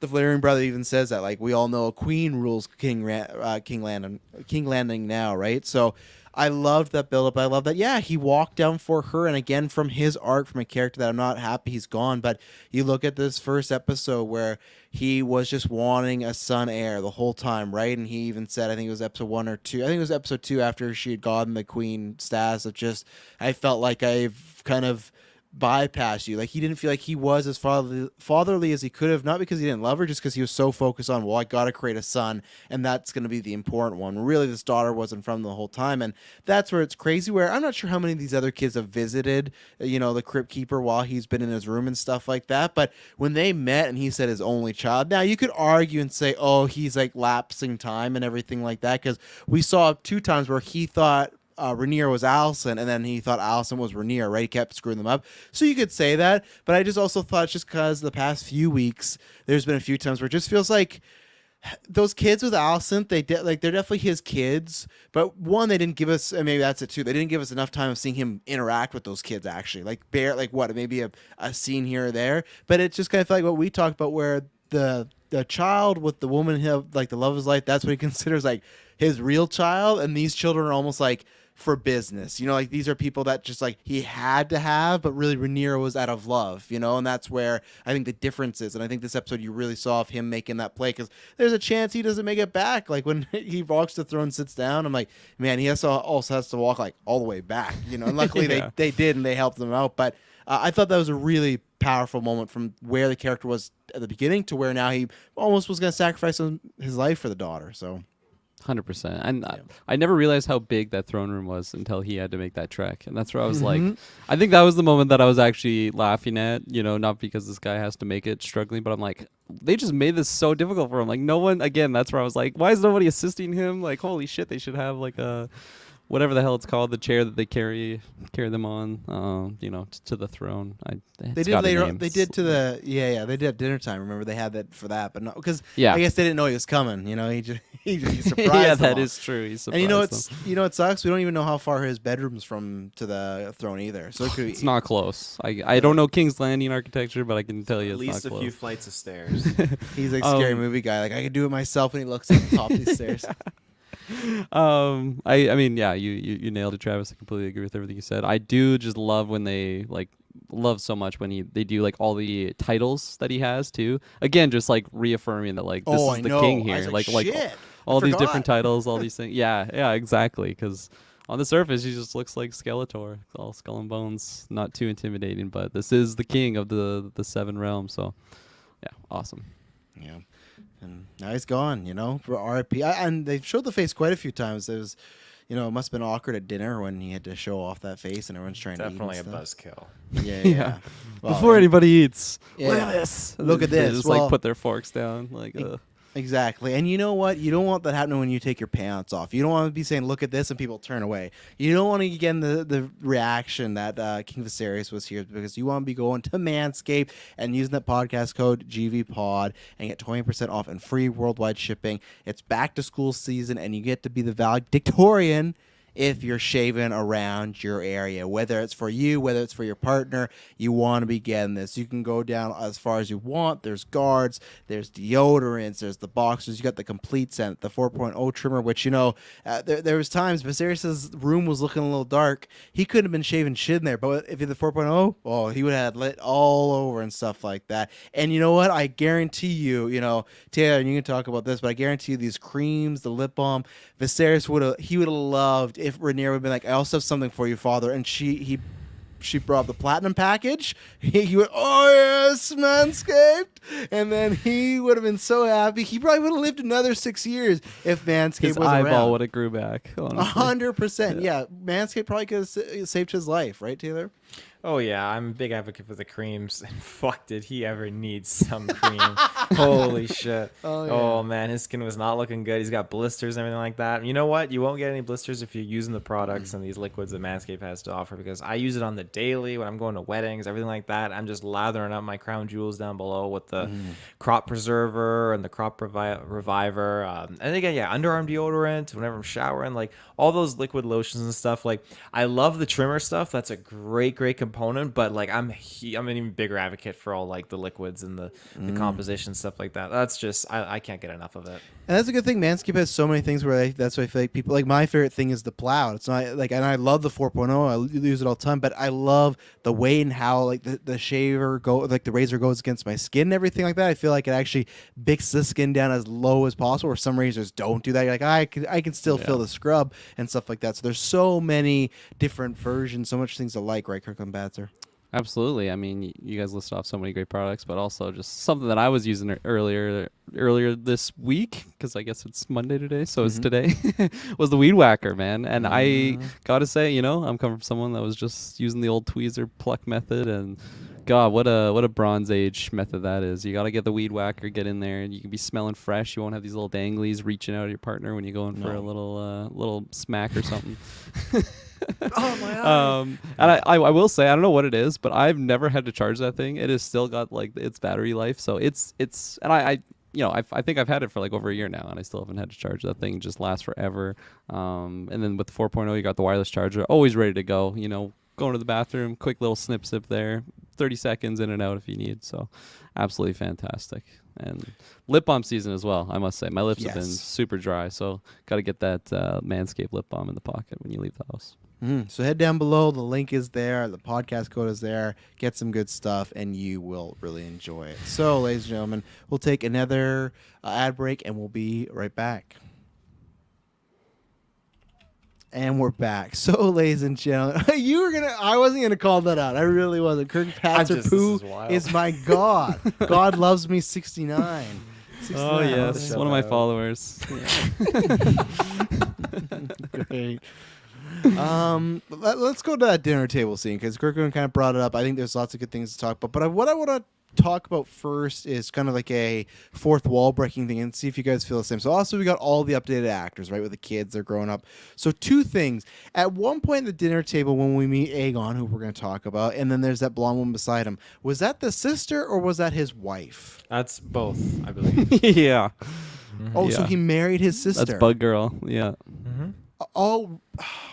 The Valerian brother even says that, like, we all know a queen rules King Landing now, right? So I loved that build-up. I love that, yeah, he walked down for her, and again, from his arc, from a character that I'm not happy he's gone, but you look at this first episode where he was just wanting a son heir the whole time, right? And he even said, I think it was episode 1 or 2, I think it was episode 2 after she had gotten the queen status of just, I felt like I've kind of bypass you. Like he didn't feel like he was as fatherly as he could have, not because he didn't love her, just because he was so focused on, well, I gotta create a son, and that's gonna be the important one. Really, this daughter wasn't from the whole time, and that's where it's crazy, where I'm not sure how many of these other kids have visited, you know, the Crypt Keeper while he's been in his room and stuff like that, but when they met and he said his only child, now you could argue and say, oh, he's like lapsing time and everything like that, because we saw 2 times where he thought Rhaenyra was Alicent, and then he thought Alicent was Rhaenyra, right? He kept screwing them up. So you could say that, but I just also thought, just because the past few weeks, there's been a few times where it just feels like those kids with Alicent, they're definitely his kids, but one, they didn't give us, and maybe that's it too, they didn't give us enough time of seeing him interact with those kids, actually. Like, maybe a scene here or there, but it just kind of felt like what we talked about, where the child with the woman, like the love of his life, that's what he considers like his real child, and these children are almost like for business, you know, like these are people that just like he had to have, but really Rhaenyra was out of love, you know, and that's where I think the difference is. And I think this episode you really saw of him making that play, because there's a chance he doesn't make it back. Like when he walks the throne, sits down, I'm like, man, he also has to walk like all the way back, you know, and luckily they did, and they helped him out. But I thought that was a really powerful moment from where the character was at the beginning to where now he almost was going to sacrifice his life for the daughter. So 100%. And I never realized how big that throne room was until he had to make that trek. And that's where I was like, I think that was the moment that I was actually laughing at, not because this guy has to make it struggling, but I'm like, they just made this so difficult for him. Like no one, again, that's where I was like, why is nobody assisting him? Like, holy shit, they should have like a, whatever the hell it's called, the chair that they carry them on, to the throne. They did later. They did to the They did at dinner time. Remember, they had that for that, but no, because I guess they didn't know he was coming. He surprised. Yeah, them that all. is true. He surprised And it sucks. We don't even know how far his bedroom's from to the throne either. So it's not close. I don't know King's Landing architecture, but I can tell you at it's least not close. a few flights of stairs. He's like scary movie guy. Like I could do it myself, and he looks at the top of these stairs. I mean, yeah, you nailed it, Travis. I completely agree with everything you said. I do just love when they love so much when they do like all the titles that he has too. Again, just like reaffirming that like this is the king here. Like shit, all these different titles, all these things. Yeah, exactly. Because on the surface, he just looks like Skeletor, all skull and bones, not too intimidating. But this is the king of the seven realms. So, yeah, awesome. Yeah. And now he's gone, for RIP. And they showed the face quite a few times. It was, it must have been awkward at dinner when he had to show off that face and everyone's trying Definitely to eat. Definitely a buzzkill. Yeah. Well, Before anybody eats, look at this. Look at They this. just Well, put their forks down. Like, exactly. And you know what? You don't want that happening when you take your pants off. You don't want to be saying, look at this, and people turn away. You don't want to get the reaction that King Viserys was here, because you want to be going to Manscaped and using that podcast code GVPOD and get 20% off and free worldwide shipping. It's back to school season, and you get to be the valedictorian if you're shaving around your area, whether it's for you, whether it's for your partner. You want to be getting this. You can go down as far as you want. There's guards, there's deodorants, there's the boxers. You got the complete scent, the 4.0 trimmer, which, there was times Viserys' room was looking a little dark. He couldn't have been shaving shit in there, but if he had the 4.0, he would have had lit all over and stuff like that. And you know what? I guarantee you, Taylor, and you can talk about this, but I guarantee you these creams, the lip balm, Viserys would have loved if Rhaenyra would have been like, I also have something for you, father. And she brought up the platinum package. He went, oh yes, Manscaped. And then he would have been so happy. He probably would have lived another 6 years if Manscaped his was around. eyeball would have grew back. 100%. Yeah. Manscaped probably could have saved his life, right, Taylor? Oh yeah, I'm a big advocate for the creams. And fuck, did he ever need some cream? Holy shit! Oh man, his skin was not looking good. He's got blisters and everything like that. You know what? You won't get any blisters if you're using the products and these liquids that Manscaped has to offer. Because I use it on the daily when I'm going to weddings, everything like that. I'm just lathering up my crown jewels down below with the crop preserver and the crop reviver. And again, underarm deodorant. Whenever I'm showering, like all those liquid lotions and stuff. Like I love the trimmer stuff. That's a great component, but like I'm an even bigger advocate for all like the liquids and the composition stuff like that. That's just I can't get enough of it. And that's a good thing. Manscaped has so many things where that's why I feel like people like my favorite thing is the plow. It's not like, and I love the 4.0. I use it all the time, but I love the way and how like the shaver the razor goes against my skin and everything like that. I feel like it actually bakes the skin down as low as possible. Where some razors don't do that. You're like I can still feel the scrub and stuff like that. So there's so many different versions, so much things to like, right, Kirklin Batzer? Absolutely. I mean, you guys listed off so many great products, but also just something that I was using earlier this week, because I guess it's Monday today, so it's today, was the Weed Whacker, man. And I gotta say, I'm coming from someone that was just using the old tweezer pluck method, and God, what a Bronze Age method that is. You gotta get the Weed Whacker, get in there, and you can be smelling fresh. You won't have these little danglies reaching out at your partner when you're going for a little smack or something. Oh my eye. And I will say, I don't know what it is, but I've never had to charge that thing. It has still got like its battery life, so it's and I think I've had it for like over a year now, and I still haven't had to charge that thing. It just lasts forever. And then with the 4.0, you got the wireless charger, always ready to go. Going to the bathroom, quick little snip there, 30 seconds in and out if you need. So absolutely fantastic. And lip balm season as well, I must say. My lips have been super dry, so got to get that Manscaped lip balm in the pocket when you leave the house. So head down below. The link is there. The podcast code is there. Get some good stuff, and you will really enjoy it. So, ladies and gentlemen, we'll take another ad break, and we'll be right back. And we're back. So, ladies and gentlemen, I wasn't gonna call that out. I really wasn't. Kirk Patzer Poo is my God. God loves me 69. Oh yes, Shout one of my out. followers. Great. Let's go to that dinner table scene because Kirklin kind of brought it up. I think there's lots of good things to talk about, but what I want to talk about first is kind of like a fourth wall breaking thing and see if you guys feel the same. So also we got all the updated actors, right, with the kids, they're growing up. So two things. At one point at the dinner table when we meet Aegon, who we're going to talk about, and then there's that blonde woman beside him, was that the sister or was that his wife? That's both, I believe. Yeah. Oh, so Yeah. he married his sister. That's Bug Girl. Yeah. Oh,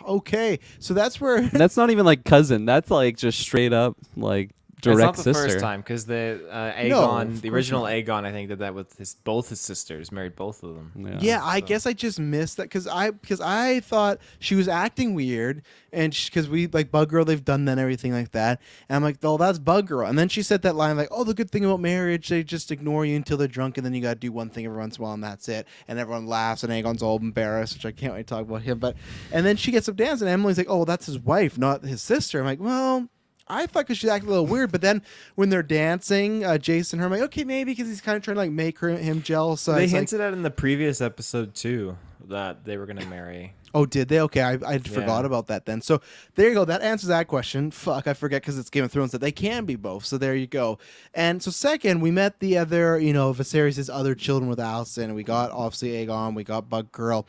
okay. So that's where That's not even like cousin. That's like just straight up like direct It's not the sister. first time because the of Aegon, the course original not. Aegon, I think did that with both his sisters, married both of them. Yeah, I guess I just missed that because I thought she was acting weird, and because we like Bug Girl, they've done that and everything like that, and I'm like, oh, that's Bug Girl, and then she said that line like, oh, the good thing about marriage, they just ignore you until they're drunk, and then you got to do one thing every once in a while, and that's it, and everyone laughs, and Aegon's all embarrassed, which I can't wait to talk about him, but and then she gets up dancing, and Emily's like, oh, well, that's his wife, not his sister. I'm like, well. I thought because she's acting a little weird, but then when they're dancing, Jason, her, I'm like, okay, maybe because he's kind of trying to like make him jealous. So They it's like, hinted at in the previous episode too that they were gonna marry. oh, did they? Okay, I forgot about that then. So there you go. That answers that question. Fuck, I forget because it's Game of Thrones that they can be both. So there you go. And so second, we met the other, Viserys' other children with Alicent. We got obviously Aegon. We got Bug Girl,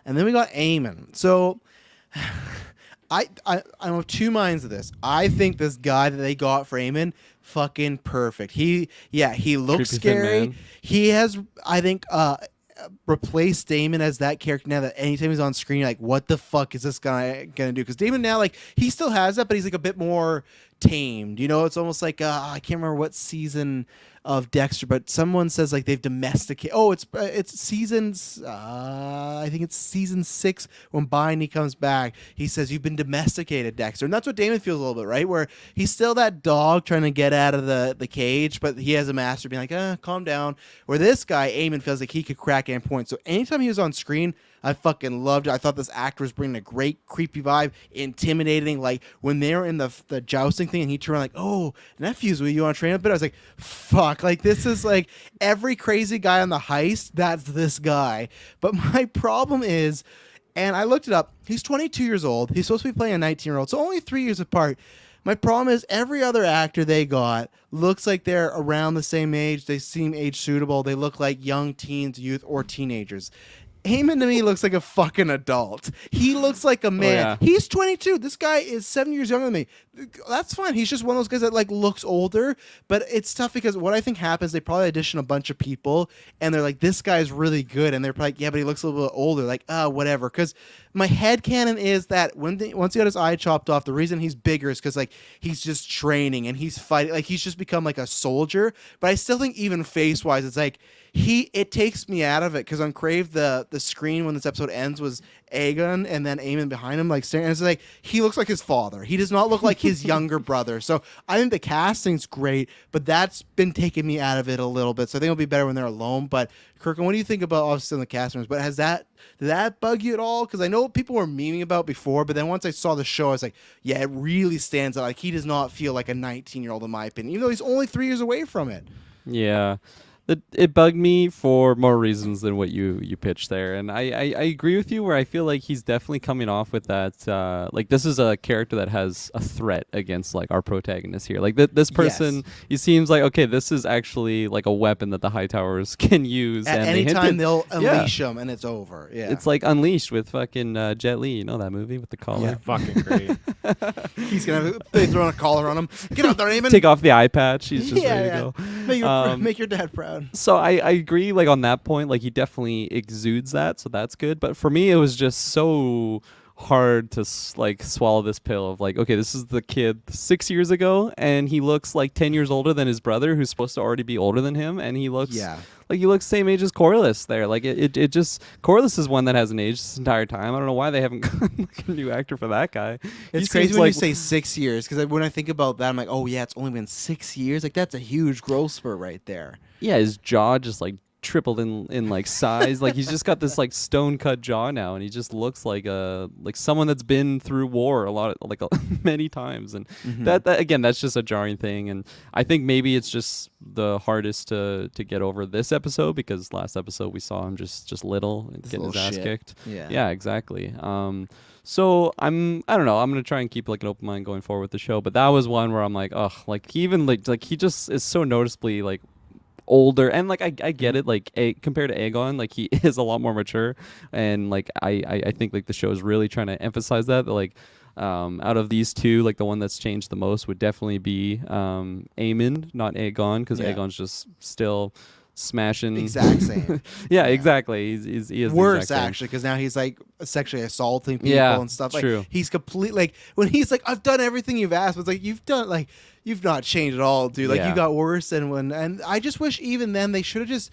and then we got Aemon. So. I'm of two minds of this. I think this guy that they got for Aemon, fucking perfect. He looks Creepy thin scary. man. He has, I think, replaced Damon as that character now that anytime he's on screen, you're like, what the fuck is this guy gonna do? Because Damon now, like, he still has that, but he's like a bit more tamed. It's almost like I can't remember what season of Dexter, but someone says like they've domesticated. Oh, it's seasons. I think it's season 6 when Bindey comes back. He says you've been domesticated, Dexter, and that's what Damon feels a little bit, right? Where he's still that dog trying to get out of the cage, but he has a master being like, calm down. Where this guy Eamon feels like he could crack any point. So anytime he was on screen, I fucking loved it. I thought this actor was bringing a great creepy vibe, intimidating. Like when they were in the jousting thing and he turned around like, oh, nephews, will you want to train a bit? I was like, fuck. Like this is like every crazy guy on the heist, that's this guy. But my problem is, and I looked it up, he's 22 years old. He's supposed to be playing a 19-year-old, so only 3 years apart. My problem is every other actor they got looks like they're around the same age. They seem age suitable. They look like young teens, youth, or teenagers. Eamon to me looks like a fucking adult. He looks like a man. yeah. He's 22. This guy is 7 years younger than me. That's fine. He's just one of those guys that like looks older. But it's tough because what I think happens, they probably audition a bunch of people and they're like, this guy's really good. And they're probably like, yeah, but he looks a little bit older. Like, whatever. Because my headcanon is that once he got his eye chopped off, the reason he's bigger is because like he's just training and he's fighting. Like he's just become like a soldier. But I still think even face wise, it's like it takes me out of it because on Crave the screen when this episode ends was Aegon and then Aemon behind him like staring. And it's like he looks like his father. He does not look like his younger brother. So I think the casting's great, but that's been taking me out of it a little bit. So I think it'll be better when they're alone. But Kirklin, what do you think about obviously the casting? But did that bug you at all? Because I know people were memeing about before, but then once I saw the show, I was like, yeah, it really stands out. Like he does not feel like a 19-year-old in my opinion, even though he's only 3 years away from it. Yeah. It bugged me for more reasons than what you pitched there, and I agree with you where I feel like he's definitely coming off with that like this is a character that has a threat against like our protagonist here. Like this person, Yes. he seems like okay, this is actually like a weapon that the Hightowers can use. At and any they time hinted- they'll yeah. unleash him and it's over. Yeah, It's like Unleashed with fucking Jet Li. You know that movie with the collar? Yeah. Fucking great. he's gonna they throw a collar on him. Get out there, Eamon. Take off the eye patch. He's just ready to go. Make your dad proud. So I agree, like on that point, like he definitely exudes that, so that's good. But for me, it was just so hard to like swallow this pill of like, okay, this is the kid 6 years ago, and he looks like 10 years older than his brother, who's supposed to already be older than him, and he looks like he looks same age as Corlys there. Like it just Corlys is one that hasn't aged this entire time. I don't know why they haven't gotten like a new actor for that guy. It's He crazy seems when you like- say 6 years because when I think about that, I'm like, oh yeah, it's only been 6 years. Like that's a huge growth spurt right there. yeah, his jaw just like tripled in like size. Like he's just got this like stone cut jaw now, and he just looks like someone that's been through war many times. And that again, that's just a jarring thing. And I think maybe it's just the hardest to get over this episode, because last episode we saw him just little and getting his ass kicked. Yeah, exactly. So I don't know. I'm gonna try and keep like an open mind going forward with the show. But that was one where I'm like, ugh, like he even like he just is so noticeably like older, and like I get it, like compared to Aegon, like he is a lot more mature, and like I think like the show is really trying to emphasize that like out of these two, like the one that's changed the most would definitely be Aemon, not Aegon, because Aegon's just still smashing exact same. yeah, exactly. He is worse actually, because now he's like sexually assaulting people and stuff. Like true. He's complete, like when he's like, I've done everything you've asked, but it's like you've not changed at all, dude. Like you got worse. And I just wish even then they should have just,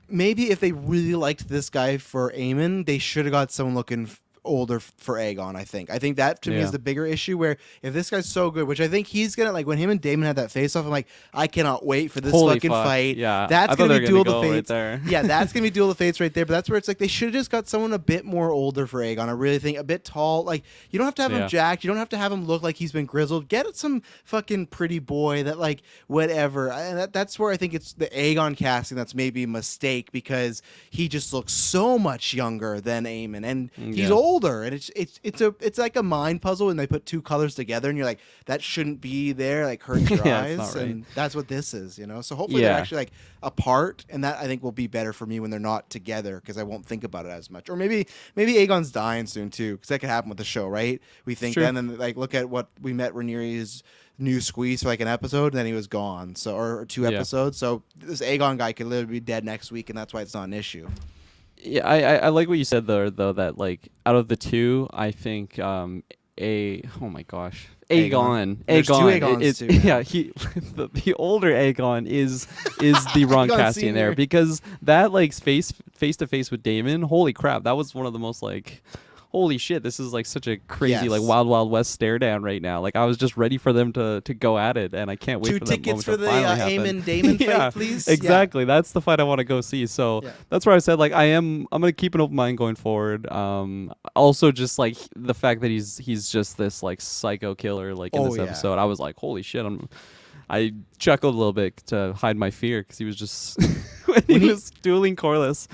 maybe if they really liked this guy for Aemon, they should have got someone looking older for Aegon. I think that to me is the bigger issue, where if this guy's so good, which I think he's gonna, like when him and Damon had that face off, I'm like, I cannot wait for this fucking fight. That's gonna be duel the fates right there. That's gonna be duel the fates right there. But that's where it's like they should have just got someone a bit more older for Aegon. I really think a bit tall. Like you don't have to have him jacked, you don't have to have him look like he's been grizzled. Get some fucking pretty boy that like whatever. And that's where I think it's the Aegon casting that's maybe a mistake, because he just looks so much younger than Aemon, and he's older, and it's like a mind puzzle, and they put two colors together, and you're like, that shouldn't be there, like hurts your eyes, right. And that's what this is, so hopefully they're actually like apart, and that I think will be better for me when they're not together, because I won't think about it as much. Or maybe Aegon's dying soon too, because that could happen with the show, right? We think that, and then like look at what we met Rhaenyra's new squeeze for like an episode, and then he was gone, so or 2 episodes. So this Aegon guy could literally be dead next week, and that's why it's not an issue. Yeah, I like what you said though, that like out of the two, I think oh my gosh, Aegon. There's 2 Aegons too. Yeah, the older Aegon is the wrong casting there, because that like face to face with Daemon, holy crap, that was one of the most like, holy shit, this is like such a crazy like Wild West stare down right now. Like I was just ready for them to go at it, and I can't wait 2 for that tickets moment for to the finally happen. Aemon Daemon fight, please. Exactly. That's the fight I want to go see. So that's where I said like I'm gonna keep an open mind going forward. Also just like the fact that he's just this like psycho killer like in this episode. I was like, holy shit, I chuckled a little bit to hide my fear, because he was just when he was dueling Corlys,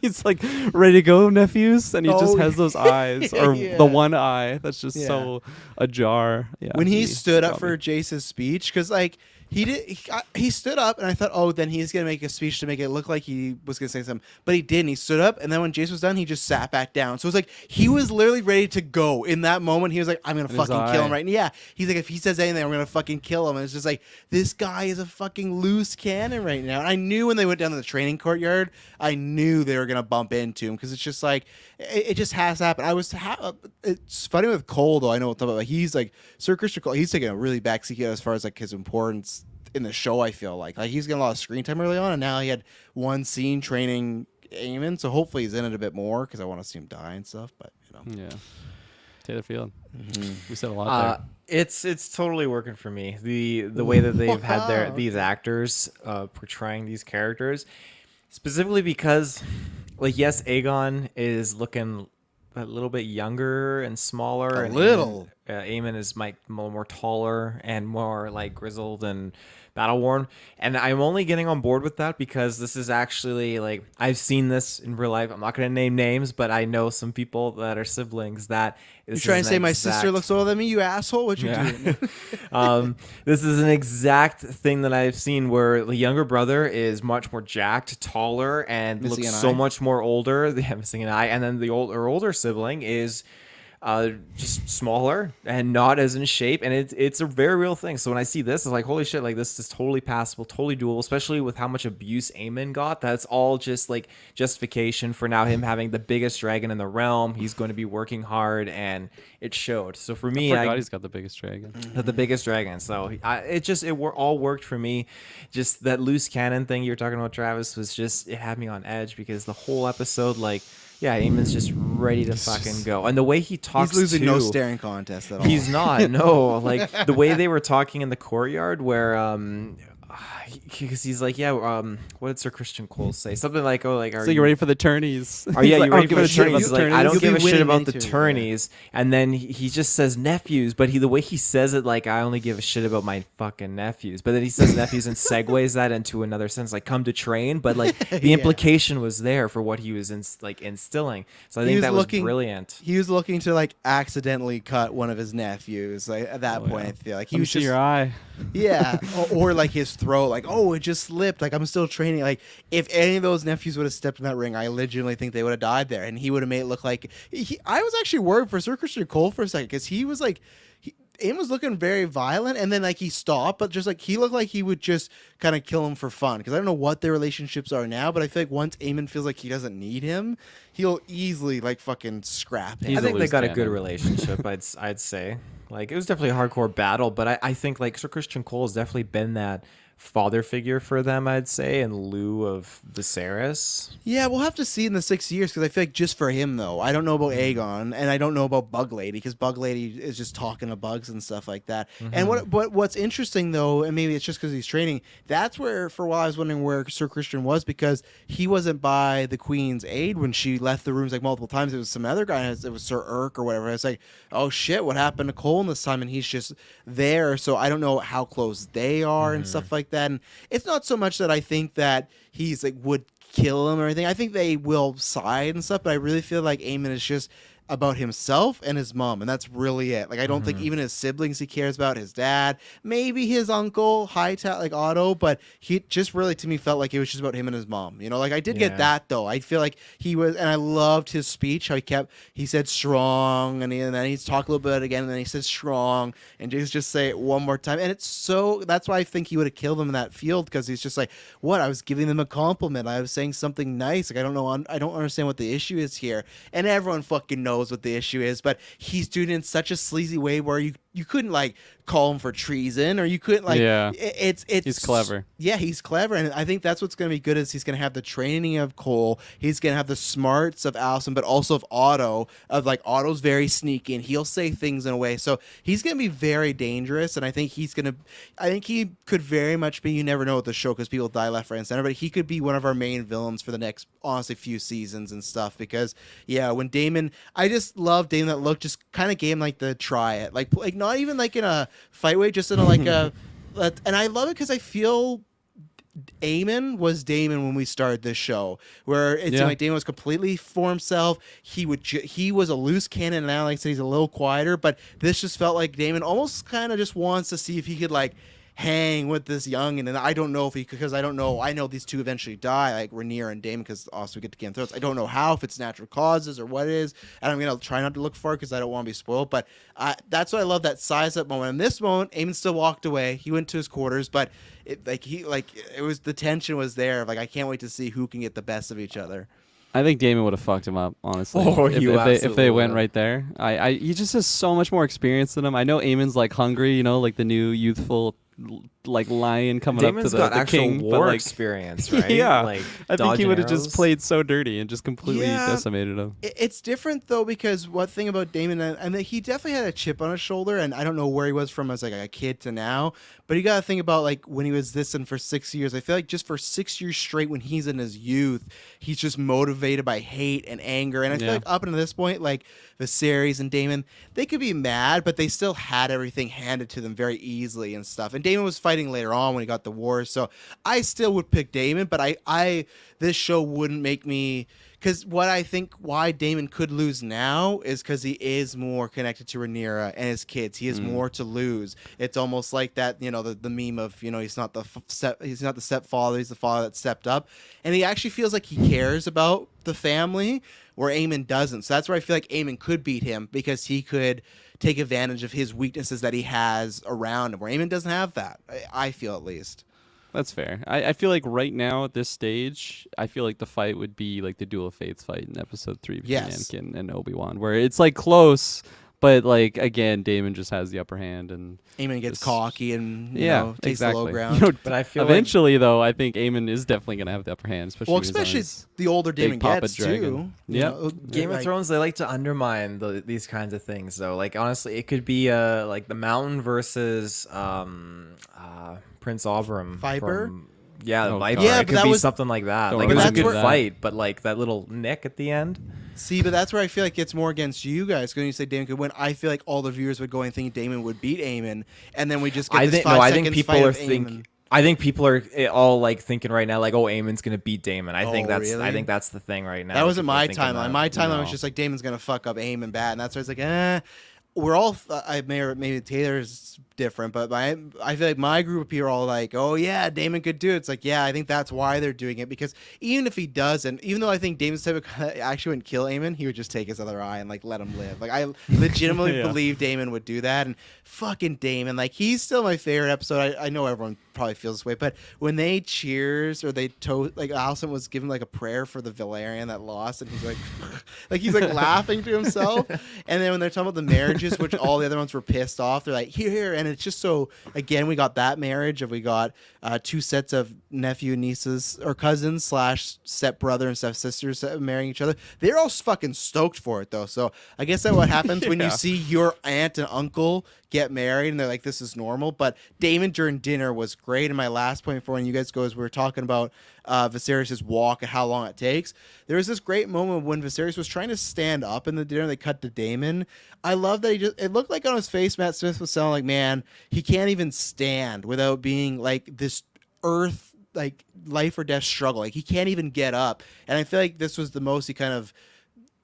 he's like, ready to go, nephews, and he just has those eyes, or the one eye that's just so ajar. Yeah, when he stood up for Jace's speech, because like he stood up, and I thought, oh, then he's gonna make a speech to make it look like he was gonna say something, but he didn't. He stood up, and then when Jace was done, he just sat back down. So it was like he was literally ready to go in that moment. He was like, I'm gonna fucking kill him right now. Yeah, he's like, if he says anything, I'm gonna fucking kill him. And it's just like, this guy is a fucking loose cannon right now. And I knew when they went down to the training courtyard, I knew they were gonna bump into him, because it's just like it just has to happen. It's funny with Cole though. I know what I'm talking about. He's like Sir Christian Cole. He's taking a really backseat as far as like his importance in the show. I feel like he's getting a lot of screen time early on, and now he had one scene training Aemon, so hopefully he's in it a bit more, because I want to see him die and stuff. But Taylor Field. We said a lot there. It's totally working for me. The way that they've had these actors portraying these characters, specifically because, like, yes, Aegon is looking a little bit younger and smaller. Aemon is more taller and more like grizzled and battle worn, and I'm only getting on board with that because this is actually like, I've seen this in real life. I'm not going to name names, but I know some people that are siblings that you trying to say my sister looks older than me, you asshole? What you doing? This is an exact thing that I've seen, where the younger brother is much more jacked, taller, and looks so much more older. They have missing an eye, and then the older sibling is just smaller and not as in shape, and it's a very real thing. So when I see this, it's like, holy shit, like this is totally passable, totally doable, especially with how much abuse Aemon got. That's all just like justification for now him having the biggest dragon in the realm. He's going to be working hard, and it showed. So for me, he's got the biggest dragon. The biggest dragon. So it all worked for me. Just that loose cannon thing you were talking about, Travis, was just, it had me on edge, because the whole episode, like, yeah, Aemon's just ready to fucking go. And the way he talks, he's losing no staring contest at all. He's not, no. Like, the way they were talking in the courtyard, where because he's like, yeah, what did Sir Christian Cole say? Something like, oh, like, are So you ready for the tourneys? Oh yeah, He's you like, ready "I don't for the give a shit about tourneys? He's like, I tourneys." don't You'll give be a shit winning about many the tourneys, yeah. tourneys. And then he just says nephews, but the way he says it, like, I only give a shit about my fucking nephews. But then he says nephews and segues that into another sense, like come to train. But like the Yeah. implication was there for what he was instilling. So I think that was brilliant. He was looking to like accidentally cut one of his nephews. Like at that Oh, point, yeah. I feel like he Let me was see just your eye. yeah, or like his throat, like oh, it just slipped. Like I'm still training. Like if any of those nephews would have stepped in that ring, I legitimately think they would have died there, and he would have made it look like. I was actually worried for Sir Christian Cole for a second because he was like. Aim was looking very violent, and then like he stopped, but just like he looked like he would just kind of kill him for fun. Because I don't know what their relationships are now, but I feel like once Eamon feels like he doesn't need him, he'll easily like fucking scrap him. He's I think a they loose got a good cannon. relationship. I'd say like it was definitely a hardcore battle, but I think like Sir Christian Cole has definitely been that father figure for them. I'd say in lieu of Viserys. Yeah, we'll have to see in the 6 years because I feel like just for him though, I don't know about Aegon and I don't know about Bug Lady because Bug Lady is just talking to bugs and stuff like that. And what's interesting though, and maybe it's just because he's training, that's where for a while I was wondering where Sir Christian was because he wasn't by the Queen's aid when she left the rooms like multiple times. It was some other guy, it was Sir Urk or whatever. It's like, oh shit, what happened to Colin this time? And he's just there, so I don't know how close they are and stuff like that. And it's not so much that I think that he's like would kill him or anything. I think they will side and stuff, but I really feel like Aemon is just about himself and his mom, and that's really it. Like I don't think even his siblings he cares about, his dad, maybe his uncle, Hightower, like Otto, but he just really to me felt like it was just about him and his mom. You know, like I did get Yeah. that though. I feel like he was, and I loved his speech. How he said strong, and then he's talked a little bit again, and then he said strong, and just say it one more time, and it's so that's why I think he would have killed him in that field because he's just like, what? I was giving them a compliment. I was saying something nice. Like I don't understand what the issue is here, and everyone fucking knows what the issue is, but he's doing it in such a sleazy way where you couldn't like call him for treason or you couldn't like Yeah. it's He's clever. Yeah, he's clever, and I think that's what's going to be good is he's going to have the training of Cole, he's going to have the smarts of Allison, but also of Otto, of like Otto's very sneaky and he'll say things in a way, so he's going to be very dangerous, and I think he could very much be, you never know with the show because people die left, right, and center, but he could be one of our main villains for the next honestly few seasons and stuff because yeah, when Daemon, I just love Daemon that look just kind of gave him like the try it like not even like in a fight way, just in a like a and I love it because I feel Aemon was Daemon when we started this show, where it seemed like Daemon was completely for himself. He was a loose cannon. Now, like I said, he's a little quieter, but this just felt like Daemon almost kind of just wants to see if he could like hang with this young, and I don't know if he could, because I know these two eventually die, like Rhaenyra and Daemon, because also we get to Game of Thrones. I don't know how, if it's natural causes or what it is, and I'm gonna try not to look for it because I don't want to be spoiled. But that's what I love, that size up moment. In this moment, Aemon still walked away. He went to his quarters, but it was, the tension was there. Like I can't wait to see who can get the best of each other. I think Damon would have fucked him up, honestly. Oh, if you they absolutely went would've. right there. He just has so much more experience than him. I know Aemon's like hungry, you know, like the new youthful like lion coming Damon's up to got the actual king, war but like experience, right? yeah, Like I think he dodging would have just arrows. played so dirty and just completely Yeah. decimated him. It's different though, because one thing about Damon, and he definitely had a chip on his shoulder, and I don't know where he was from as like a kid to now, but you got to think about like when he was this and for 6 years. I feel like just for 6 years straight, when he's in his youth, he's just motivated by hate and anger, and I feel Yeah. like up until this point, like Viserys and Daemon, they could be mad, but they still had everything handed to them very easily and stuff. And Daemon was fighting later on when he got the war, so I still would pick Daemon, but I this show wouldn't make me, because what I think why Daemon could lose now is because he is more connected to Rhaenyra and his kids. He has more to lose. It's almost like that, you know, the meme of, you know, he's not the stepfather, he's the father that stepped up, and he actually feels like he cares about the family, where Aemon doesn't. So that's where I feel like Aemon could beat him, because he could take advantage of his weaknesses that he has around him, where Aemon doesn't have that. I feel, at least. That's fair. I feel like right now at this stage, I feel like the fight would be like the Duel of Fates fight in episode 3 between Yes. Anakin and Obi-Wan, where it's like close, But like again, Damon just has the upper hand, and Eamon gets just- cocky and you know takes the low ground. You know, But I feel eventually though, I think Eamon is definitely gonna have the upper hand, especially Well, when he's on especially his the older big Damon Papa gets Dragon. too. you Yep. know, Game of like- Thrones, they like to undermine these kinds of things, though. Like honestly, it could be like the Mountain versus Prince Oberyn. Viper? Yeah, the Oh, Viper. God. Yeah, it but could that be was- something like that. Don't Like it was a remember good that. fight, but like that little nick at the end. See, but that's where I feel like it's more against you guys. When you say Damon could win, I feel like all the viewers would go and think Damon would beat Eamon, and then we just get I this think 5 no. I seconds think people fight are of Aemon. thinking. I think people are all like thinking right now, like, "Oh, Eamon's gonna beat Damon." I think Oh, that's. really? I think that's the thing right now. That wasn't People are my thinking timeline. that. My timeline was No. just like Damon's gonna fuck up Aemon bad, and that's why I was like, we're all. I maybe Taylor's different, but I feel like my group of people are all like, oh yeah, Damon could do it. It's like, yeah, I think that's why they're doing it, because even if he doesn't, even though I think Damon's type of actually wouldn't kill Aemon, he would just take his other eye and like let him live. Like I legitimately Yeah. believe Damon would do that, and fucking Damon, like he's still my favorite episode. I know everyone probably feels this way, but when they cheers or they like Allison was given like a prayer for the Valerian that lost, and he's like, like he's like laughing to himself, and then when they're talking about the marriages, which all the other ones were pissed off, they're like here, and it's just so. Again, we got that marriage of we got 2 sets of nephew and nieces or cousins / step brother and step sisters marrying each other. They're all fucking stoked for it though. So I guess that's what happens when you Yeah. see your aunt and uncle get married and they're like, this is normal. But Damon during dinner was great. And my last point for when you guys go is we were talking about Viserys' walk and how long it takes. There was this great moment when Viserys was trying to stand up in the dinner. They cut to Damon. I love that it looked like on his face, Matt Smith was sounding like, man, he can't even stand without being like this earth, like life or death struggle. Like he can't even get up. And I feel like this was the most he kind of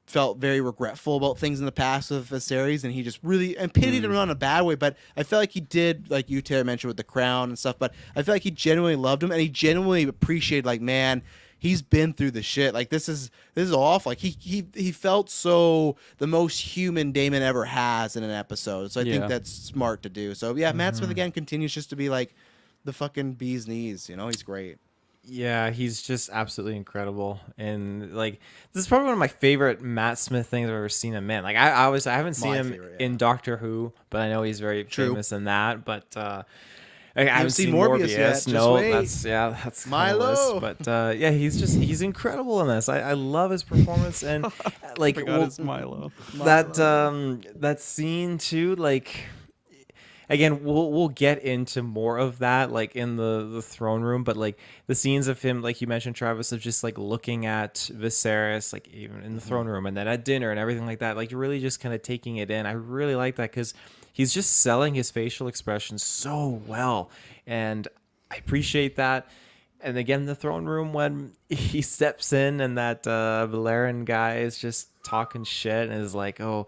felt very regretful about things in the past with Viserys, and he just really and pitied him not in a bad way, but I felt like he did, like you Taylor mentioned with the crown and stuff, but I feel like he genuinely loved him and he genuinely appreciated, like, man, he's been through the shit. Like this is awful. Like he felt so the most human Damon ever has in an episode. So I think Yeah. that's smart to do. So yeah, Matt Smith again continues just to be like the fucking bee's knees. You know, he's great. Yeah, he's just absolutely incredible, and like this is probably one of my favorite Matt Smith things I've ever seen him in. Like I haven't seen My him favorite, yeah. in Doctor Who, but I know he's very True. famous in that. But I haven't seen seen Morbius Morbius. yet, just No, wait. that's that's kinda Milo. list. But yeah, he's incredible in this. I love his performance, and like forgot it's Milo. that scene too, like again we'll get into more of that like in the throne room, but like the scenes of him, like you mentioned, Travis, of just like looking at Viserys, like even in the throne room and then at dinner and everything like that, like you're really just kind of taking it in. I really like that because he's just selling his facial expressions so well, and I appreciate that. And again, the throne room when he steps in and that Valerian guy is just talking shit and is like, "Oh,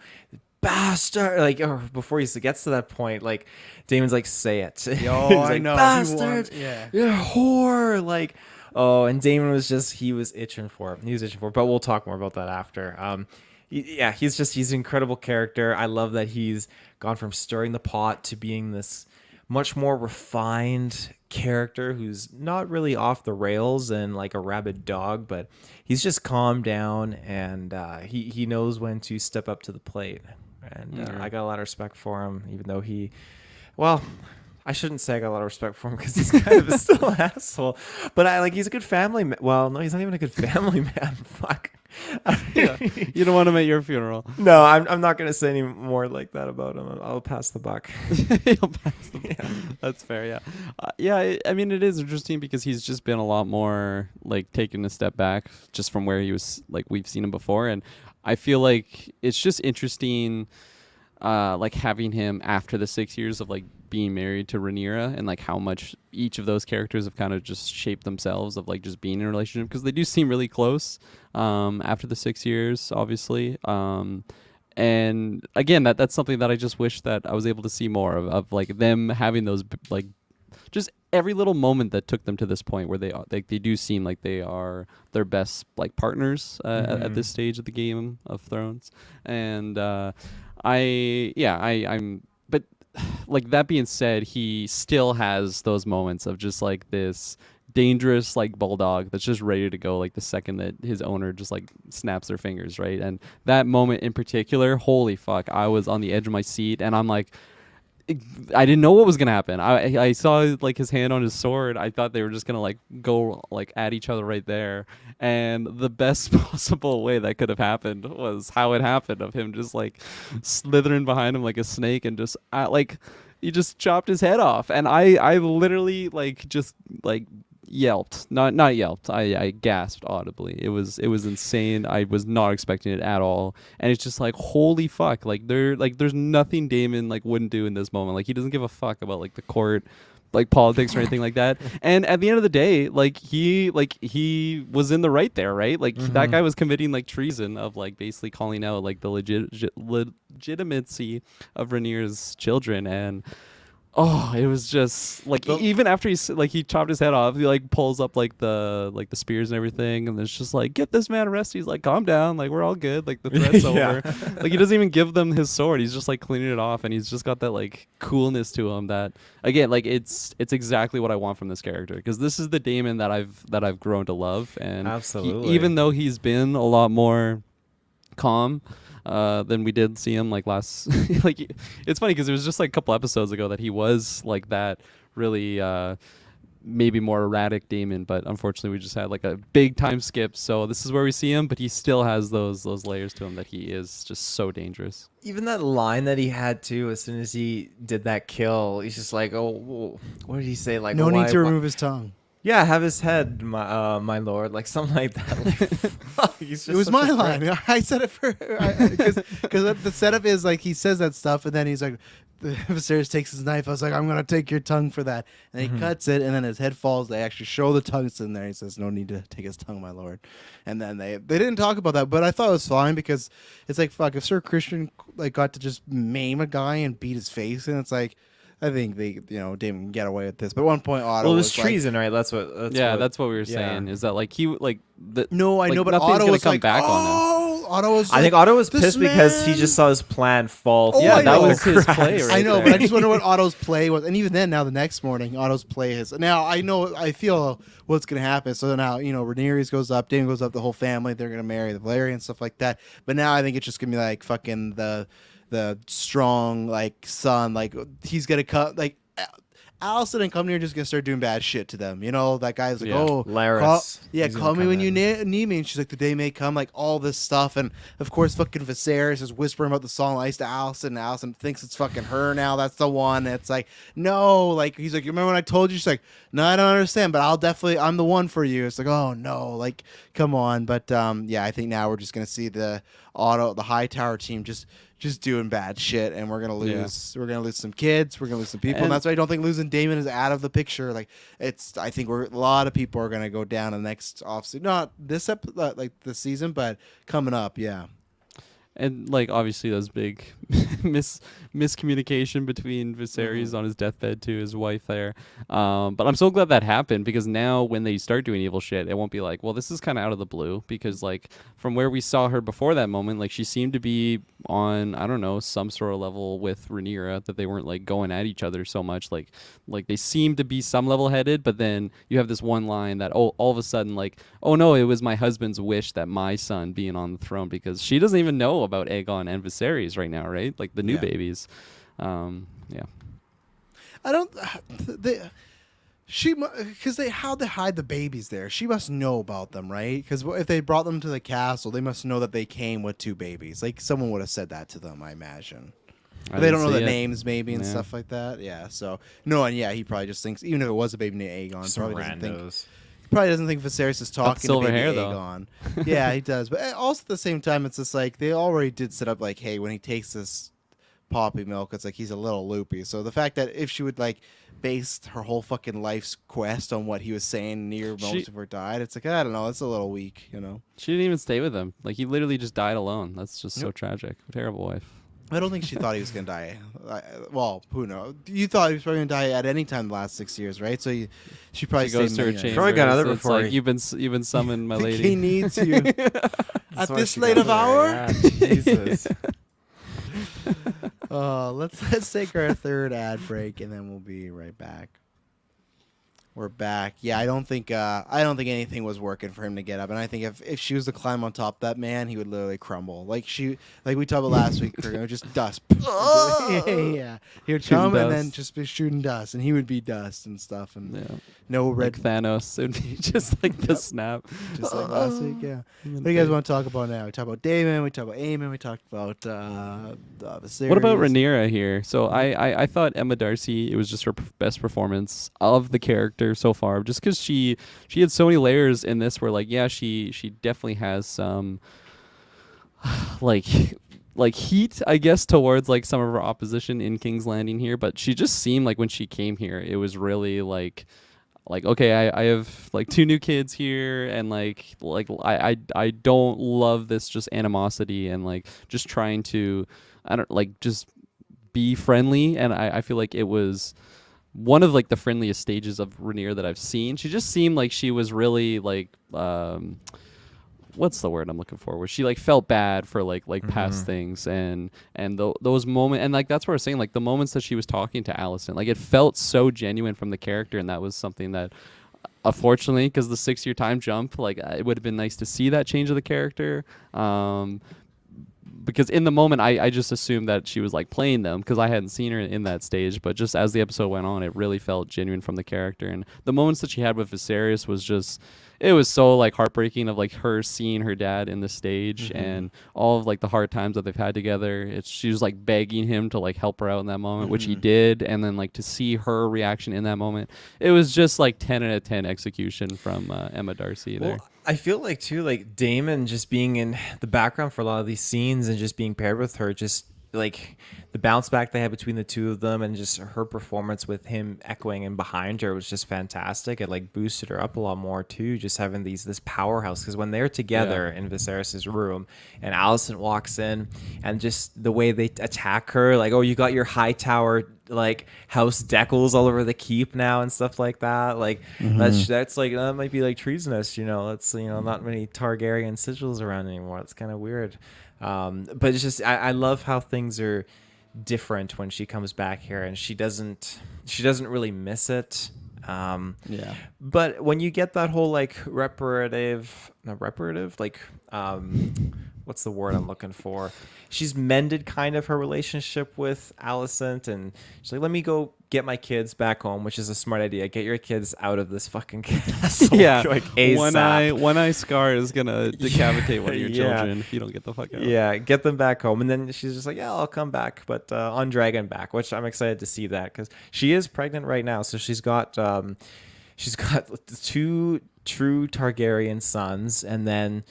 bastard!" Like, or before he gets to that point, like Damon's like, "Say it." Yo, He's I like, know. He "Bastard, wants- yeah. you're a whore!" Like, oh, and Damon he was itching for it. He was itching for it. But we'll talk more about that after. Yeah, he's an incredible character. I love that he's gone from stirring the pot to being this much more refined character who's not really off the rails and like a rabid dog, but he's just calmed down, and he knows when to step up to the plate. And I got a lot of respect for him, even though I shouldn't say I got a lot of respect for him because he's kind of still an asshole. But he's a good family man. Well, no, he's not even a good family man. Fuck. Yeah. You don't want him at your funeral. No, I'm not gonna say any more like that about him. I'll pass the buck. He'll pass the That's fair, yeah. I mean, it is interesting because he's just been a lot more like taking a step back just from where he was, like we've seen him before, and I feel like it's just interesting, like having him after the 6 years of like being married to Rhaenyra, and like how much each of those characters have kind of just shaped themselves of like just being in a relationship, because they do seem really close after the 6 years, obviously. And again, that's something that I just wish that I was able to see more of like them having those like just every little moment that took them to this point where they do seem like they are their best like partners at this stage of the Game of Thrones. And I'm but like that being said, he still has those moments of just like this dangerous like bulldog that's just ready to go like the second that his owner just like snaps their fingers, right? And that moment in particular, holy fuck, I was on the edge of my seat, and I'm like, I didn't know what was gonna happen. I saw like his hand on his sword. I thought they were just gonna like go like at each other right there. And the best possible way that could have happened was how it happened, of him just like slithering behind him like a snake and just like he just chopped his head off. And I literally like just like yelped, not yelped. I gasped audibly. It was insane. I was not expecting it at all. And it's just like, holy fuck, like there's nothing Damon like wouldn't do in this moment. Like he doesn't give a fuck about like the court, like politics or anything like that. And at the end of the day, like he was in the right there, right? Like that guy was committing like treason of like basically calling out like the legitimacy of Rhaenyra's children. And oh, it was just like even after he chopped his head off, he like pulls up like the spears and everything, and it's just like, get this man arrested. He's like, calm down, like we're all good, like the threat's over. Like he doesn't even give them his sword. He's just like cleaning it off, and he's just got that like coolness to him that again, like it's exactly what I want from this character, because this is the Daemon that I've grown to love. And absolutely, even though he's been a lot more calm than we did see him like last like it's funny because it was just like a couple episodes ago that he was like that really maybe more erratic Daemon, but unfortunately we just had like a big time skip, so this is where we see him, but he still has those layers to him that he is just so dangerous. Even that line that he had too, as soon as he did that kill, he's just like, oh, what did he say? Like, no need to remove his tongue. Yeah, have his head, my lord, like something like that. Like, he's just it was my line. I said it for because the setup is like he says that stuff, and then he's like, Viserys takes his knife. I was like, I'm gonna take your tongue for that, and he cuts it, and then his head falls. They actually show the tongues in there. He says, no need to take his tongue, my lord. And then they didn't talk about that, but I thought it was fine because it's like, fuck, if Sir Christian like got to just maim a guy and beat his face, and it's like, I think they, didn't get away with this. But at one point, Otto it was like, treason, right? That's what we were saying. Is that like he like the no, I like, know, but nothing's Otto gonna was come like, back on him. Otto was. I think Otto was pissed because he just saw his plan fall. Oh, yeah, I that know. was his play. Right I know, there. but I just wonder what Otto's play was. And even then, now the next morning, Otto's play is. Now I feel what's gonna happen. So now Rhaenyra goes up, Daemon goes up, the whole family. They're gonna marry the Valyrian and stuff like that. But now I think it's just gonna be like fucking the strong like son. Like he's gonna cut like. Allison and Company are just gonna start doing bad shit to them. That guy's like, Laris. Call me when you need me. And she's like, the day may come, like all this stuff. And of course, fucking Viserys is whispering about the song ice to Allison. And Allison thinks it's fucking her now. That's the one. And it's like, no, like he's like, you remember when I told you? She's like, no, I don't understand, but I'm the one for you. It's like, oh no, like come on. But I think now we're just gonna see the Hightower team just doing bad shit, and we're gonna lose. Yeah. We're gonna lose some kids. We're gonna lose some people, and that's why I don't think losing Daemon is out of the picture. Like I think a lot of people are gonna go down in the next offseason. Not this like this season, but coming up. Yeah. And like obviously those big miscommunication between Viserys on his deathbed to his wife there. But I'm so glad that happened, because now when they start doing evil shit, it won't be like, well, this is kind of out of the blue, because like from where we saw her before that moment, like she seemed to be on, I don't know, some sort of level with Rhaenyra, that they weren't like going at each other so much. Like they seemed to be some level headed, but then you have this one line that all of a sudden like, oh no, it was my husband's wish that my son being on the throne, because she doesn't even know about Aegon and Viserys right now, right? Like the new babies. I don't. How'd they hide the babies there? She must know about them, right? Because if they brought them to the castle, they must know that they came with 2 babies. Like someone would have said that to them, I imagine. They don't know the names, maybe, and stuff like that. Yeah. So no, and he probably just thinks, even if it was a baby named Aegon, probably doesn't think Viserys is talking silver to baby hair, Aegon. Yeah, he does. But also at the same time, it's just like they already did set up like, hey, when he takes this poppy milk, it's like he's a little loopy. So the fact that if she would like base her whole fucking life's quest on what he was saying near moments before he died, it's like, I don't know, it's a little weak, She didn't even stay with him. Like he literally just died alone. That's just so tragic. Terrible wife. I don't think she thought he was going to die. Well, who knows? You thought he was probably going to die at any time the last 6 years, right? So she probably goes to her stayed. chamber. Probably got another It's before. like, you've been summoned, my lady. He needs you at this late of hour. Yeah, Jesus. Let's take our third ad break, and then we'll be right back. We're back. Yeah, I don't think anything was working for him to get up. And I think if she was to climb on top of that man, he would literally crumble. Like we talked about last week, just dust. Yeah. He would Shooting come and dust. then just be shooting dust, and he would be dust and stuff, and Yeah. no red, Like Thanos. It would be just like the snap. just like last week. Yeah. And What then do you guys fade. want to talk about now? We talked about Damon. We talked about Eamon. We talked about the series. What about Rhaenyra here? So I thought Emma Darcy, it was just her best performance of the character so far, just because she had so many layers in this. Where like she definitely has some like heat, I guess, towards like some of her opposition in King's Landing here, but she just seemed like when she came here, it was really like okay, I have like 2 new kids here, and I don't love this just animosity and like just trying to just be friendly, and I feel like it was one of like the friendliest stages of Rhaenyra that I've seen. She just seemed like she was really like what's the word I'm looking for? Where she like felt bad for like past things, and those moments, and like that's what I was saying, like the moments that she was talking to Alicent, like it felt so genuine from the character, and that was something that unfortunately, because the 6-year time jump, like it would have been nice to see that change of the character. Because in the moment, I just assumed that she was like playing them because I hadn't seen her in that stage. But just as the episode went on, it really felt genuine from the character. And the moments that she had with Viserys was just, it was so like heartbreaking of like her seeing her dad in the stage and all of like the hard times that they've had together. She was like begging him to like help her out in that moment, which he did. And then like to see her reaction in that moment, it was just like 10 out of 10 execution from Emma Darcy there. Well, I feel like too, like Damon just being in the background for a lot of these scenes and just being paired with her, just like the bounce back they had between the two of them, and just her performance with him echoing in behind her was just fantastic. It like boosted her up a lot more too, just having this powerhouse. Because when they're together in Viserys's room and Alicent walks in, and just the way they attack her, like, oh, you got your high tower like house decals all over the keep now and stuff like that, like that's like that might be like treasonous, that's not many Targaryen sigils around anymore. It's kind of weird, but it's just I love how things are different when she comes back here, and she doesn't really miss it. But when you get that whole like what's the word I'm looking for? She's mended kind of her relationship with Alicent, and she's like, let me go get my kids back home, which is a smart idea. Get your kids out of this fucking castle. Yeah, like ASAP. one eye scar is gonna decapitate one of your children if you don't get the fuck out. Yeah, get them back home. And then she's just like, yeah, I'll come back, but on Dragonback, which I'm excited to see that, because she is pregnant right now. So she's got 2 true Targaryen sons, and then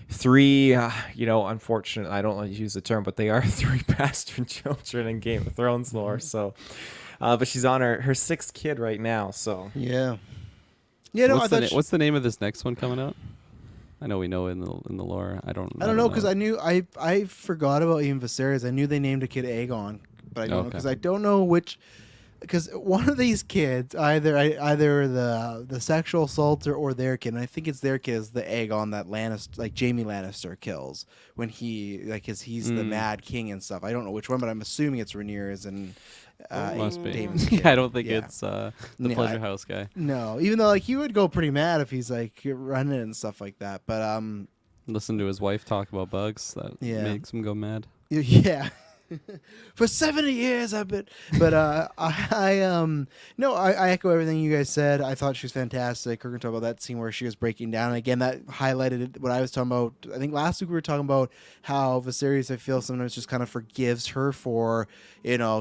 3, unfortunate, I don't like to use the term, but they are 3 bastard children in Game of Thrones lore. So, but she's on her 6th kid right now. So Yeah. Yeah. No, What's the name of this next one coming out? I know we know in the lore. I don't know because I forgot about even Viserys. I knew they named a kid Aegon, but I don't know because I don't know which. Because one of these kids, either the sexual assaulter or their kid, and I think it's their kid, is the Aegon that Jaime Lannister kills when he's the Mad King and stuff. I don't know which one, but I'm assuming it's Rhaenyra's and must be. Damon's kid. I don't think Yeah. it's the Pleasure House guy. No, even though like he would go pretty mad if he's like running and stuff like that. But Listen to his wife talk about bugs. That makes him go mad. yeah. For 70 years I've been, but I echo everything you guys said. I thought she was fantastic. Kirklin talked about that scene where she was breaking down, and again that highlighted what I was talking about. I think last week we were talking about how Viserys, I feel, sometimes just kind of forgives her for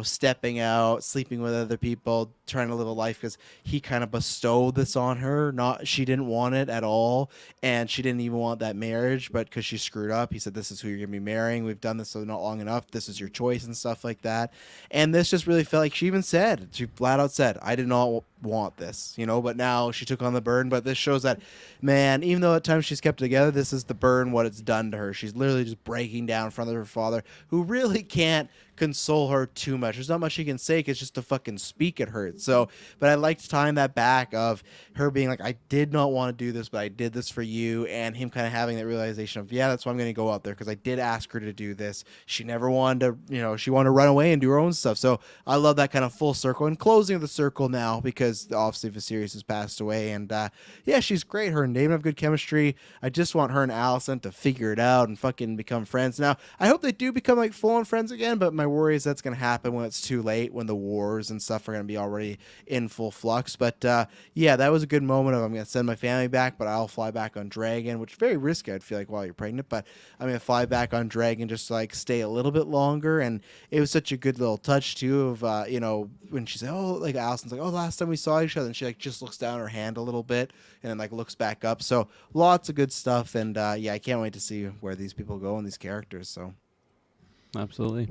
stepping out, sleeping with other people, trying to live a life, because he kind of bestowed this on her. She didn't want it at all, and she didn't even want that marriage, but because she screwed up, he said, this is who you're gonna be marrying. We've done this so not long enough. This is your choice and stuff like that. And this just really felt like she flat out said, I did not want this, but now she took on the burden. But this shows that, man, even though at times she's kept it together, this is the burden, what it's done to her. She's literally just breaking down in front of her father, who really can't console her too much. There's not much she can say because just to fucking speak it hurts. So, but I liked tying that back of her being like, I did not want to do this, but I did this for you, and him kind of having that realization of, yeah, that's why I'm going to go out there, because I did ask her to do this. She never wanted to, she wanted to run away and do her own stuff. So I love that kind of full circle and closing of the circle now, because because obviously Viserys has passed away. And yeah, she's great. Her and Daemon have good chemistry. I just want her and Alicent to figure it out and fucking become friends. Now, I hope they do become like full-on friends again, but my worry is that's going to happen when it's too late, when the wars and stuff are going to be already in full flux. But yeah, that was a good moment of I'm going to send my family back, but I'll fly back on Dragon, which is very risky, I'd feel like, while you're pregnant. But I'm going to fly back on Dragon just to like stay a little bit longer. And it was such a good little touch too of, you know, when she said, oh, like Alicent's like, oh, last time we saw each other. And she like just looks down her hand a little bit and then like looks back up. So lots of good stuff. And yeah, I can't wait to see where these people go and these characters. So Absolutely.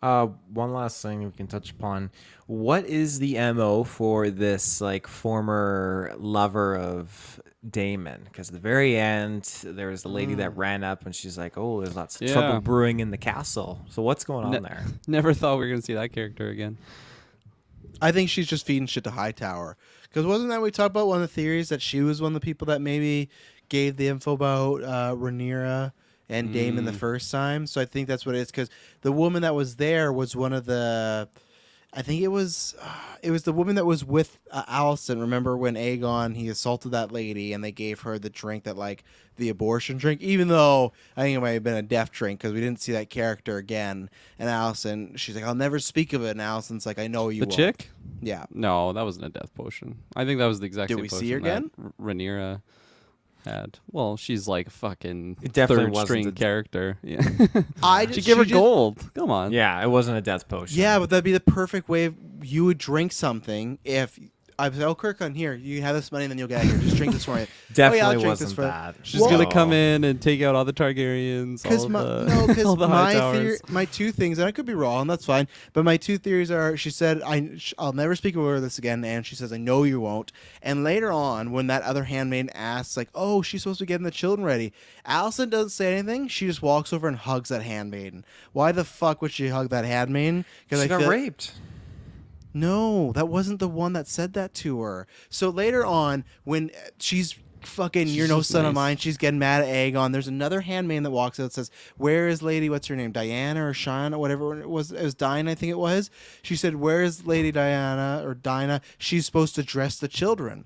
One last thing we can touch upon. What is the MO for this like former lover of Daemon? Because at the very end, there was the lady that ran up and she's like, oh, there's lots of trouble brewing in the castle. So what's going on there? Never thought we were going to see that character again. I think she's just feeding shit to Hightower. Because wasn't that we talked about one of the theories that she was one of the people that maybe gave the info about Rhaenyra and Daemon the first time? So I think that's what it is. Because the woman that was there was one of the... I think it was the woman that was with Alicent. Remember when Aegon, he assaulted that lady and they gave her the drink that like the abortion drink, even though I think it might have been a death drink because we didn't see that character again. And Alicent, she's like, I'll never speak of it. And Alicent's like, I know you The won't. chick? Yeah. No, that wasn't a death potion. I think that was the exact Did same we potion see her again? that Rhaenyra had. Well, she's like fucking It definitely third wasn't string a- character. Yeah. She she gave her just- gold. Come on. Yeah, it wasn't a death potion. Yeah, but that'd be the perfect way you would drink something if I was like, oh, Kirklin, here, you have this money and then you'll get out of here. Just drink this for me. Definitely oh, yeah, I'll drink wasn't this for that. She's Well- gonna come in and take out all the Targaryens. Because All my, the, no, all because the my Hightowers. my two things, and I could be wrong, that's fine. But my two theories are: she said, "I'll never speak a word of this again," and she says, "I know you won't." And later on, when that other handmaiden asks, like, "Oh, she's supposed to be getting the children ready," Alicent doesn't say anything. She just walks over and hugs that handmaiden. Why the fuck would she hug that handmaiden? She got raped. No, that wasn't the one that said that to her. So later on, when she's fucking, you're no just son of nice. mine, she's getting mad at Aegon. There's another handmaiden that walks out and says, where is Lady, what's her name? Diana or Shana, whatever it was. It was Dinah, I think it was. She said, where is Lady Diana or Dinah? She's supposed to dress the children.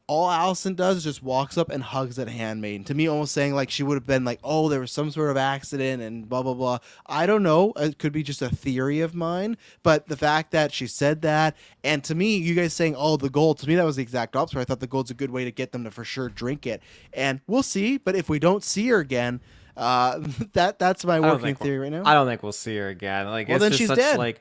All Alicent does is just walks up and hugs that handmaiden. To me, almost saying like she would have been like, oh, there was some sort of accident and blah, blah, blah. I don't know. It could be just a theory of mine. But the fact that she said that, and to me, you guys saying, oh, the gold, to me, that was the exact opposite. I thought the gold's a good way to get them to for sure drink it. And we'll see. But if we don't see her again, that's my working theory right now. I don't think we'll see her again. Like, Well, it's then just she's such, dead. Like,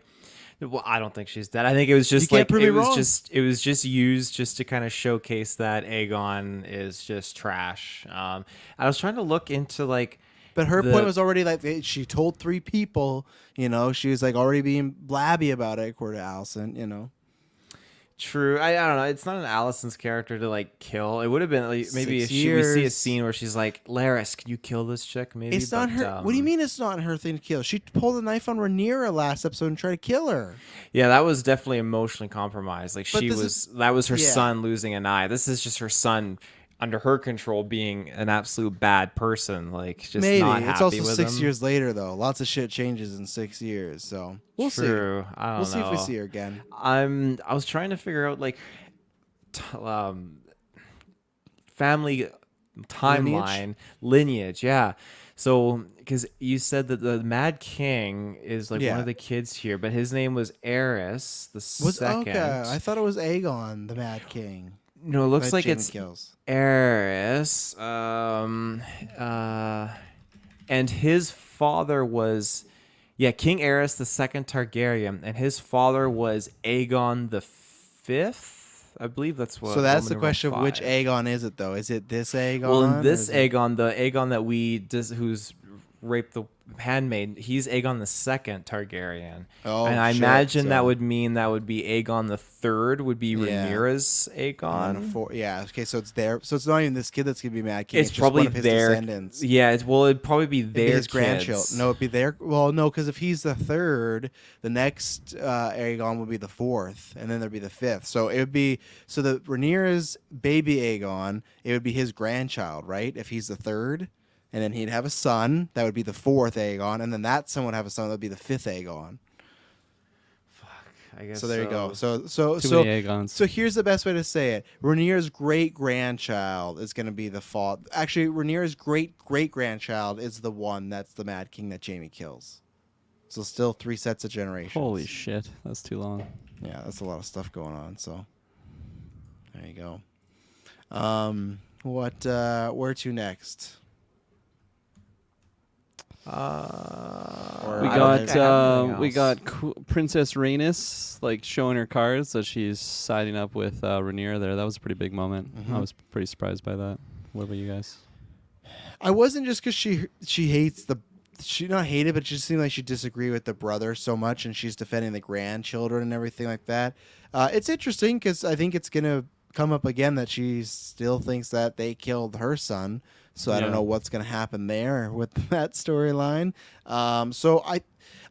well, I don't think she's dead. I think it was just You can't like prove me wrong. it was just used just to kind of showcase that Aegon is just trash. I was trying to look into like, But her the- point was already like she told 3 people, you know, she was like already being blabby about it, according to Alicent, you know. true. I don't know. It's not an Alicent's character to like kill. It would have been like maybe 6 if we see a years. scene where she's like, Laris, can you kill this chick? Maybe It's not but, her. What do you mean it's not her thing to kill? She pulled a knife on Rhaenyra last episode and tried to kill her. Yeah, that was definitely emotionally compromised. Like But she this was, that was her yeah. son losing an eye. This is just her son under her control being an absolute bad person. Like just Maybe. not happy It's also with 6 him. years later, though. Lots of shit changes in 6 years, so we'll True. see. I don't We'll see if we know. see her again. I was trying to figure out like family timeline lineage. Yeah. So because you said that the Mad King is like Yeah. one of the kids here, but his name was Aerys the Was second. okay? I thought it was Aegon, the Mad King. No, it looks that like Jaime it's kills. Aerys. And his father was, King Aerys the second Targaryen, and his father was Aegon the Fifth. I believe that's what. So that's Roman the numeral question of which 5. Aegon is it, though? Is it this Aegon? Well, in or this is it- Aegon, the Aegon that who's raped the handmaid, he's Aegon the second Targaryen. Oh, and I shit, imagine that so- would mean that would be Aegon the third would be Yeah. Rhaenyra's And Aegon. yeah, okay, so it's there. So it's not even this kid that's gonna be Mad King. It's just probably one of his their descendants. Yeah, it'd probably be It'd be their his grandchildren. kids. No, it'd be their. Well, no, because if he's the third, the next Aegon would be the fourth, and then there'd be the fifth. So it would be the Rhaenyra's baby Aegon. It would be his grandchild, right? If he's the third, and then he'd have a son. That would be the fourth Aegon, and then that son would have a son. That would be the fifth Aegon. I guess So there you go. so. Too many Aegons. So here's the best way to say it. Rhaenyra's great grandchild is going to be the fault. Actually, Rhaenyra's great great grandchild is the one that's the Mad King that Jaime kills. So still 3 sets of generations. Holy shit, that's too long. Yeah, that's a lot of stuff going on. So there you go. Where to next? Or We I don't got think Princess Rhaenys like showing her cards that she's siding up with Rhaenyra there. That was a pretty big moment. I was pretty surprised by that. What about you guys? I wasn't just because she hates she not hate it, but it just seemed like she disagreed with the brother so much, and she's defending the grandchildren and everything like that. It's interesting because I think it's gonna come up again that she still thinks that they killed her son. So I don't know what's gonna happen there with that storyline. So I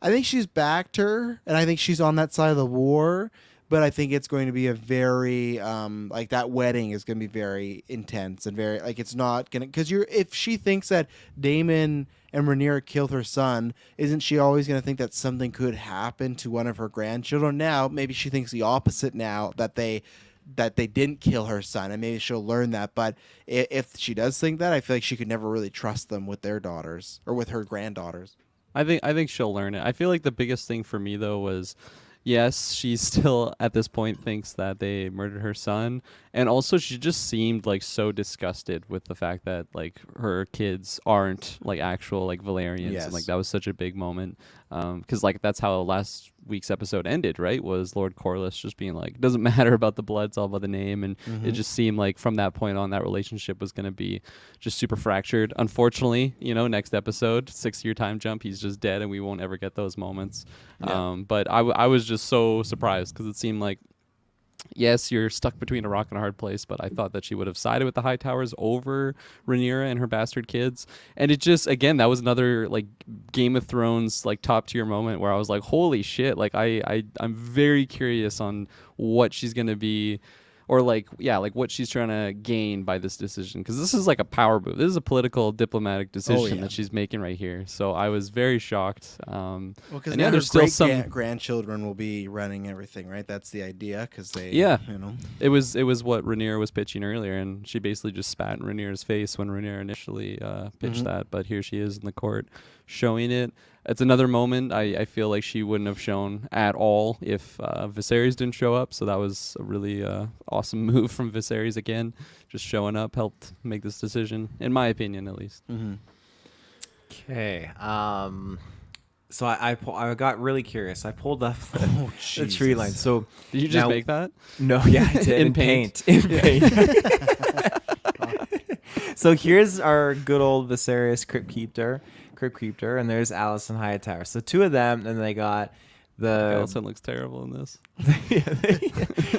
think she's backed her, and I think she's on that side of the war. But I think it's going to be a very like that wedding is going to be very intense and very like it's not gonna because if she thinks that Daemon and Rhaenyra killed her son, isn't she always going to think that something could happen to one of her grandchildren? Now maybe she thinks the opposite now that they didn't kill her son, and maybe she'll learn that. But if she does think that, I feel like she could never really trust them with their daughters or with her granddaughters. I think she'll learn it. I feel like the biggest thing for me though was, yes, she still at this point thinks that they murdered her son, and also she just seemed like so disgusted with the fact that like her kids aren't like actual like Valerians. Yes. And, like that was such a big moment because like that's how last week's episode ended, right? Was Lord Corlys just being like, doesn't matter about the blood, it's all about the name, and it just seemed like from that point on that relationship was going to be just super fractured. Unfortunately, next episode, 6-year time jump, he's just dead, and we won't ever get those moments. But I was just so surprised because it seemed like, yes, you're stuck between a rock and a hard place, but I thought that she would have sided with the Hightowers over Rhaenyra and her bastard kids. And it just, again, that was another like Game of Thrones like top tier moment where I was like, holy shit, like I'm very curious on what she's gonna be, or like what she's trying to gain by this decision, because this is like a power move. This is a political diplomatic decision that she's making right here. So I was very shocked. Well, because now there's still some grandchildren will be running everything, right? That's the idea, because they, it was what Rhaenyra was pitching earlier, and she basically just spat in Rhaenyra's face when Rhaenyra initially pitched that. But here she is in the court showing it. It's another moment I feel like she wouldn't have shown at all if Viserys didn't show up. So that was a really awesome move from Viserys again. Just showing up helped make this decision, in my opinion, at least. Okay. So I got really curious. I pulled up the tree line. So did you just make that? No, yeah, I did. In paint. In paint. So here's our good old Viserys Crypt Keeper, and there's Alicent Hightower. So two of them, and they got the Alicent looks terrible in this.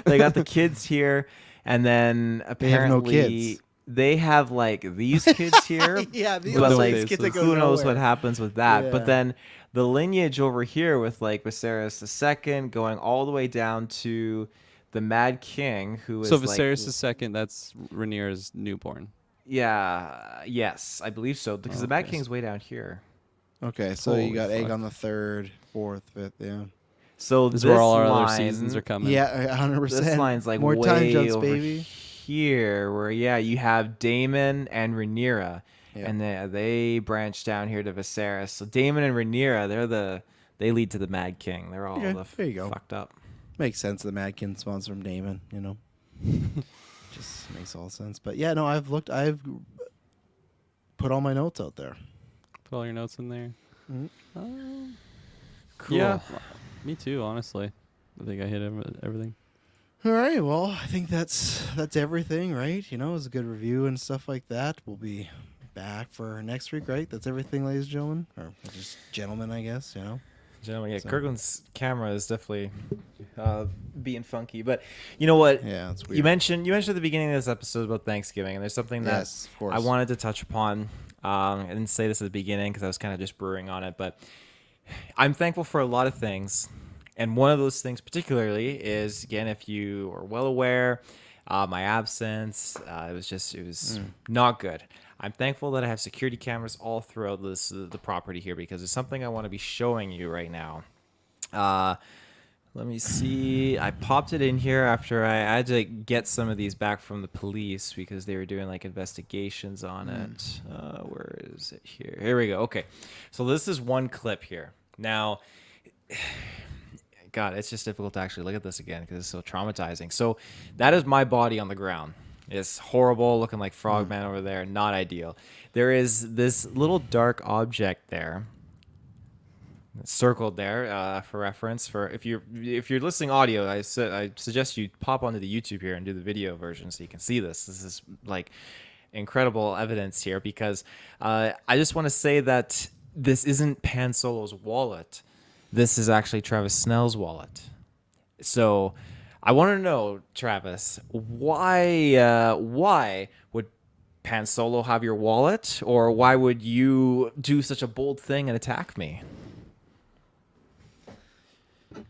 They got the kids here, and then apparently they have no kids. They have like these kids here. But like kids that go who knows nowhere. what happens with that. Yeah. But then the lineage over here with like Viserys II going all the way down to the Mad King, who is so Viserys II, that's Rhaenyra's newborn. Yeah, yes, I believe so, because the Mad King's way down here. Okay, so Holy you got fuck. Aegon the 3rd, 4th, 5th, yeah. So This is where all our line, other seasons are coming. Yeah, 100%. This line's like more way time jumps, over baby. here, where you have Daemon and Rhaenyra, Yeah. and they branch down here to Viserys. So Daemon and Rhaenyra, they lead to the MadKing. They're all Okay, there you go. fucked up. Makes sense. The Mad King spawns from Daemon, Just makes all sense. But yeah, no, I've put all my notes out there. Put all your notes in there. Cool. Yeah, me too, honestly. I think I hit everything. All right, well, I think that's everything, right? It was a good review and stuff like that. We'll be back for next week, right? That's everything, ladies and gentlemen, or just gentlemen, I guess. Gentlemen, yeah, So- Kirkland's camera is definitely being funky. But you know what? Yeah, it's weird. You mentioned at the beginning of this episode about Thanksgiving, and there's something that Yes, of course. I wanted to touch upon. I didn't say this at the beginning because I was kind of just brewing on it, but I'm thankful for a lot of things. And one of those things particularly is, again, if you are well aware, my absence, it was not good. I'm thankful that I have security cameras all throughout the property here, because it's something I want to be showing you right now. Let me see. I popped it in here after I had to get some of these back from the police because they were doing like investigations on it. Where is it here? Here we go. Okay. So this is one clip here. Now, God, it's just difficult to actually look at this again because it's so traumatizing. So that is my body on the ground. It's horrible, looking like Frogman over there. Not ideal. There is this little dark object there, circled there for reference. For if you're listening audio, I suggest you pop onto the YouTube here and do the video version so you can see this. This is like incredible evidence here because I just want to say that this isn't Pan Solo's wallet. This is actually Travis Snell's wallet. So I want to know, Travis, why would Pan Solo have your wallet, or why would you do such a bold thing and attack me? I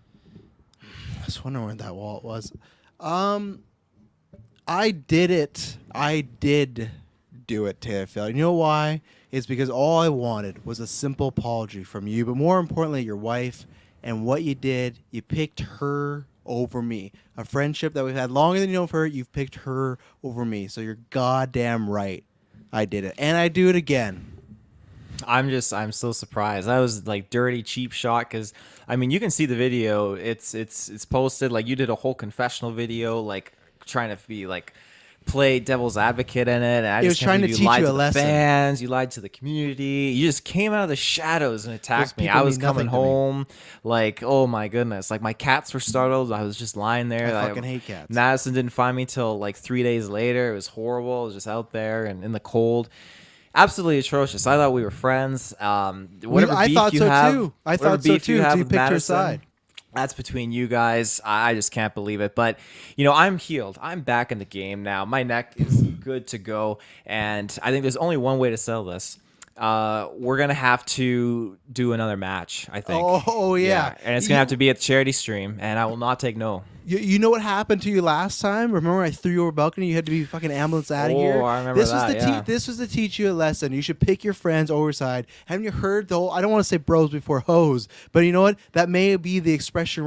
was wondering where that wallet was. I did it. I did do it, Taylor Phil. You know why? It's because all I wanted was a simple apology from you, but more importantly, your wife. And what you did, you picked her over me. A friendship that we've had longer than you know of her, you've picked her over me. So you're goddamn right. I did it. And I do it again. I'm so surprised. That was like dirty, cheap shot because, I mean, you can see the video. It's posted. Like, you did a whole confessional video, like, trying to be, like, play devil's advocate in it. And I It was just can't trying to believe teach lied you a to the lesson. fans. You lied to the community. You just came out of the shadows and attacked me. people I was mean coming nothing to me. home, like, oh my goodness. Like, my cats were startled. I was just lying there. I fucking hate cats. Madison didn't find me till like 3 days later. It was horrible. I was just out there and in the cold. Absolutely atrocious. I thought we were friends. Whatever I beef thought you so have, too. I whatever thought so beef you too, have until you with picked her Madison, side. that's between you guys. I just can't believe it. But, you know, I'm healed. I'm back in the game now. My neck is good to go. And I think there's only one way to sell this. We're going to have to do another match, I think. Oh, yeah. And it's going to have to be at the charity stream. And I will not take no. You know what happened to you last time? Remember I threw you over a balcony? You had to be fucking ambulance out of here. I remember that. This was to teach you a lesson. You should pick your friends overside. Haven't you heard the whole? I don't want to say bros before hoes, but you know what? That may be the expression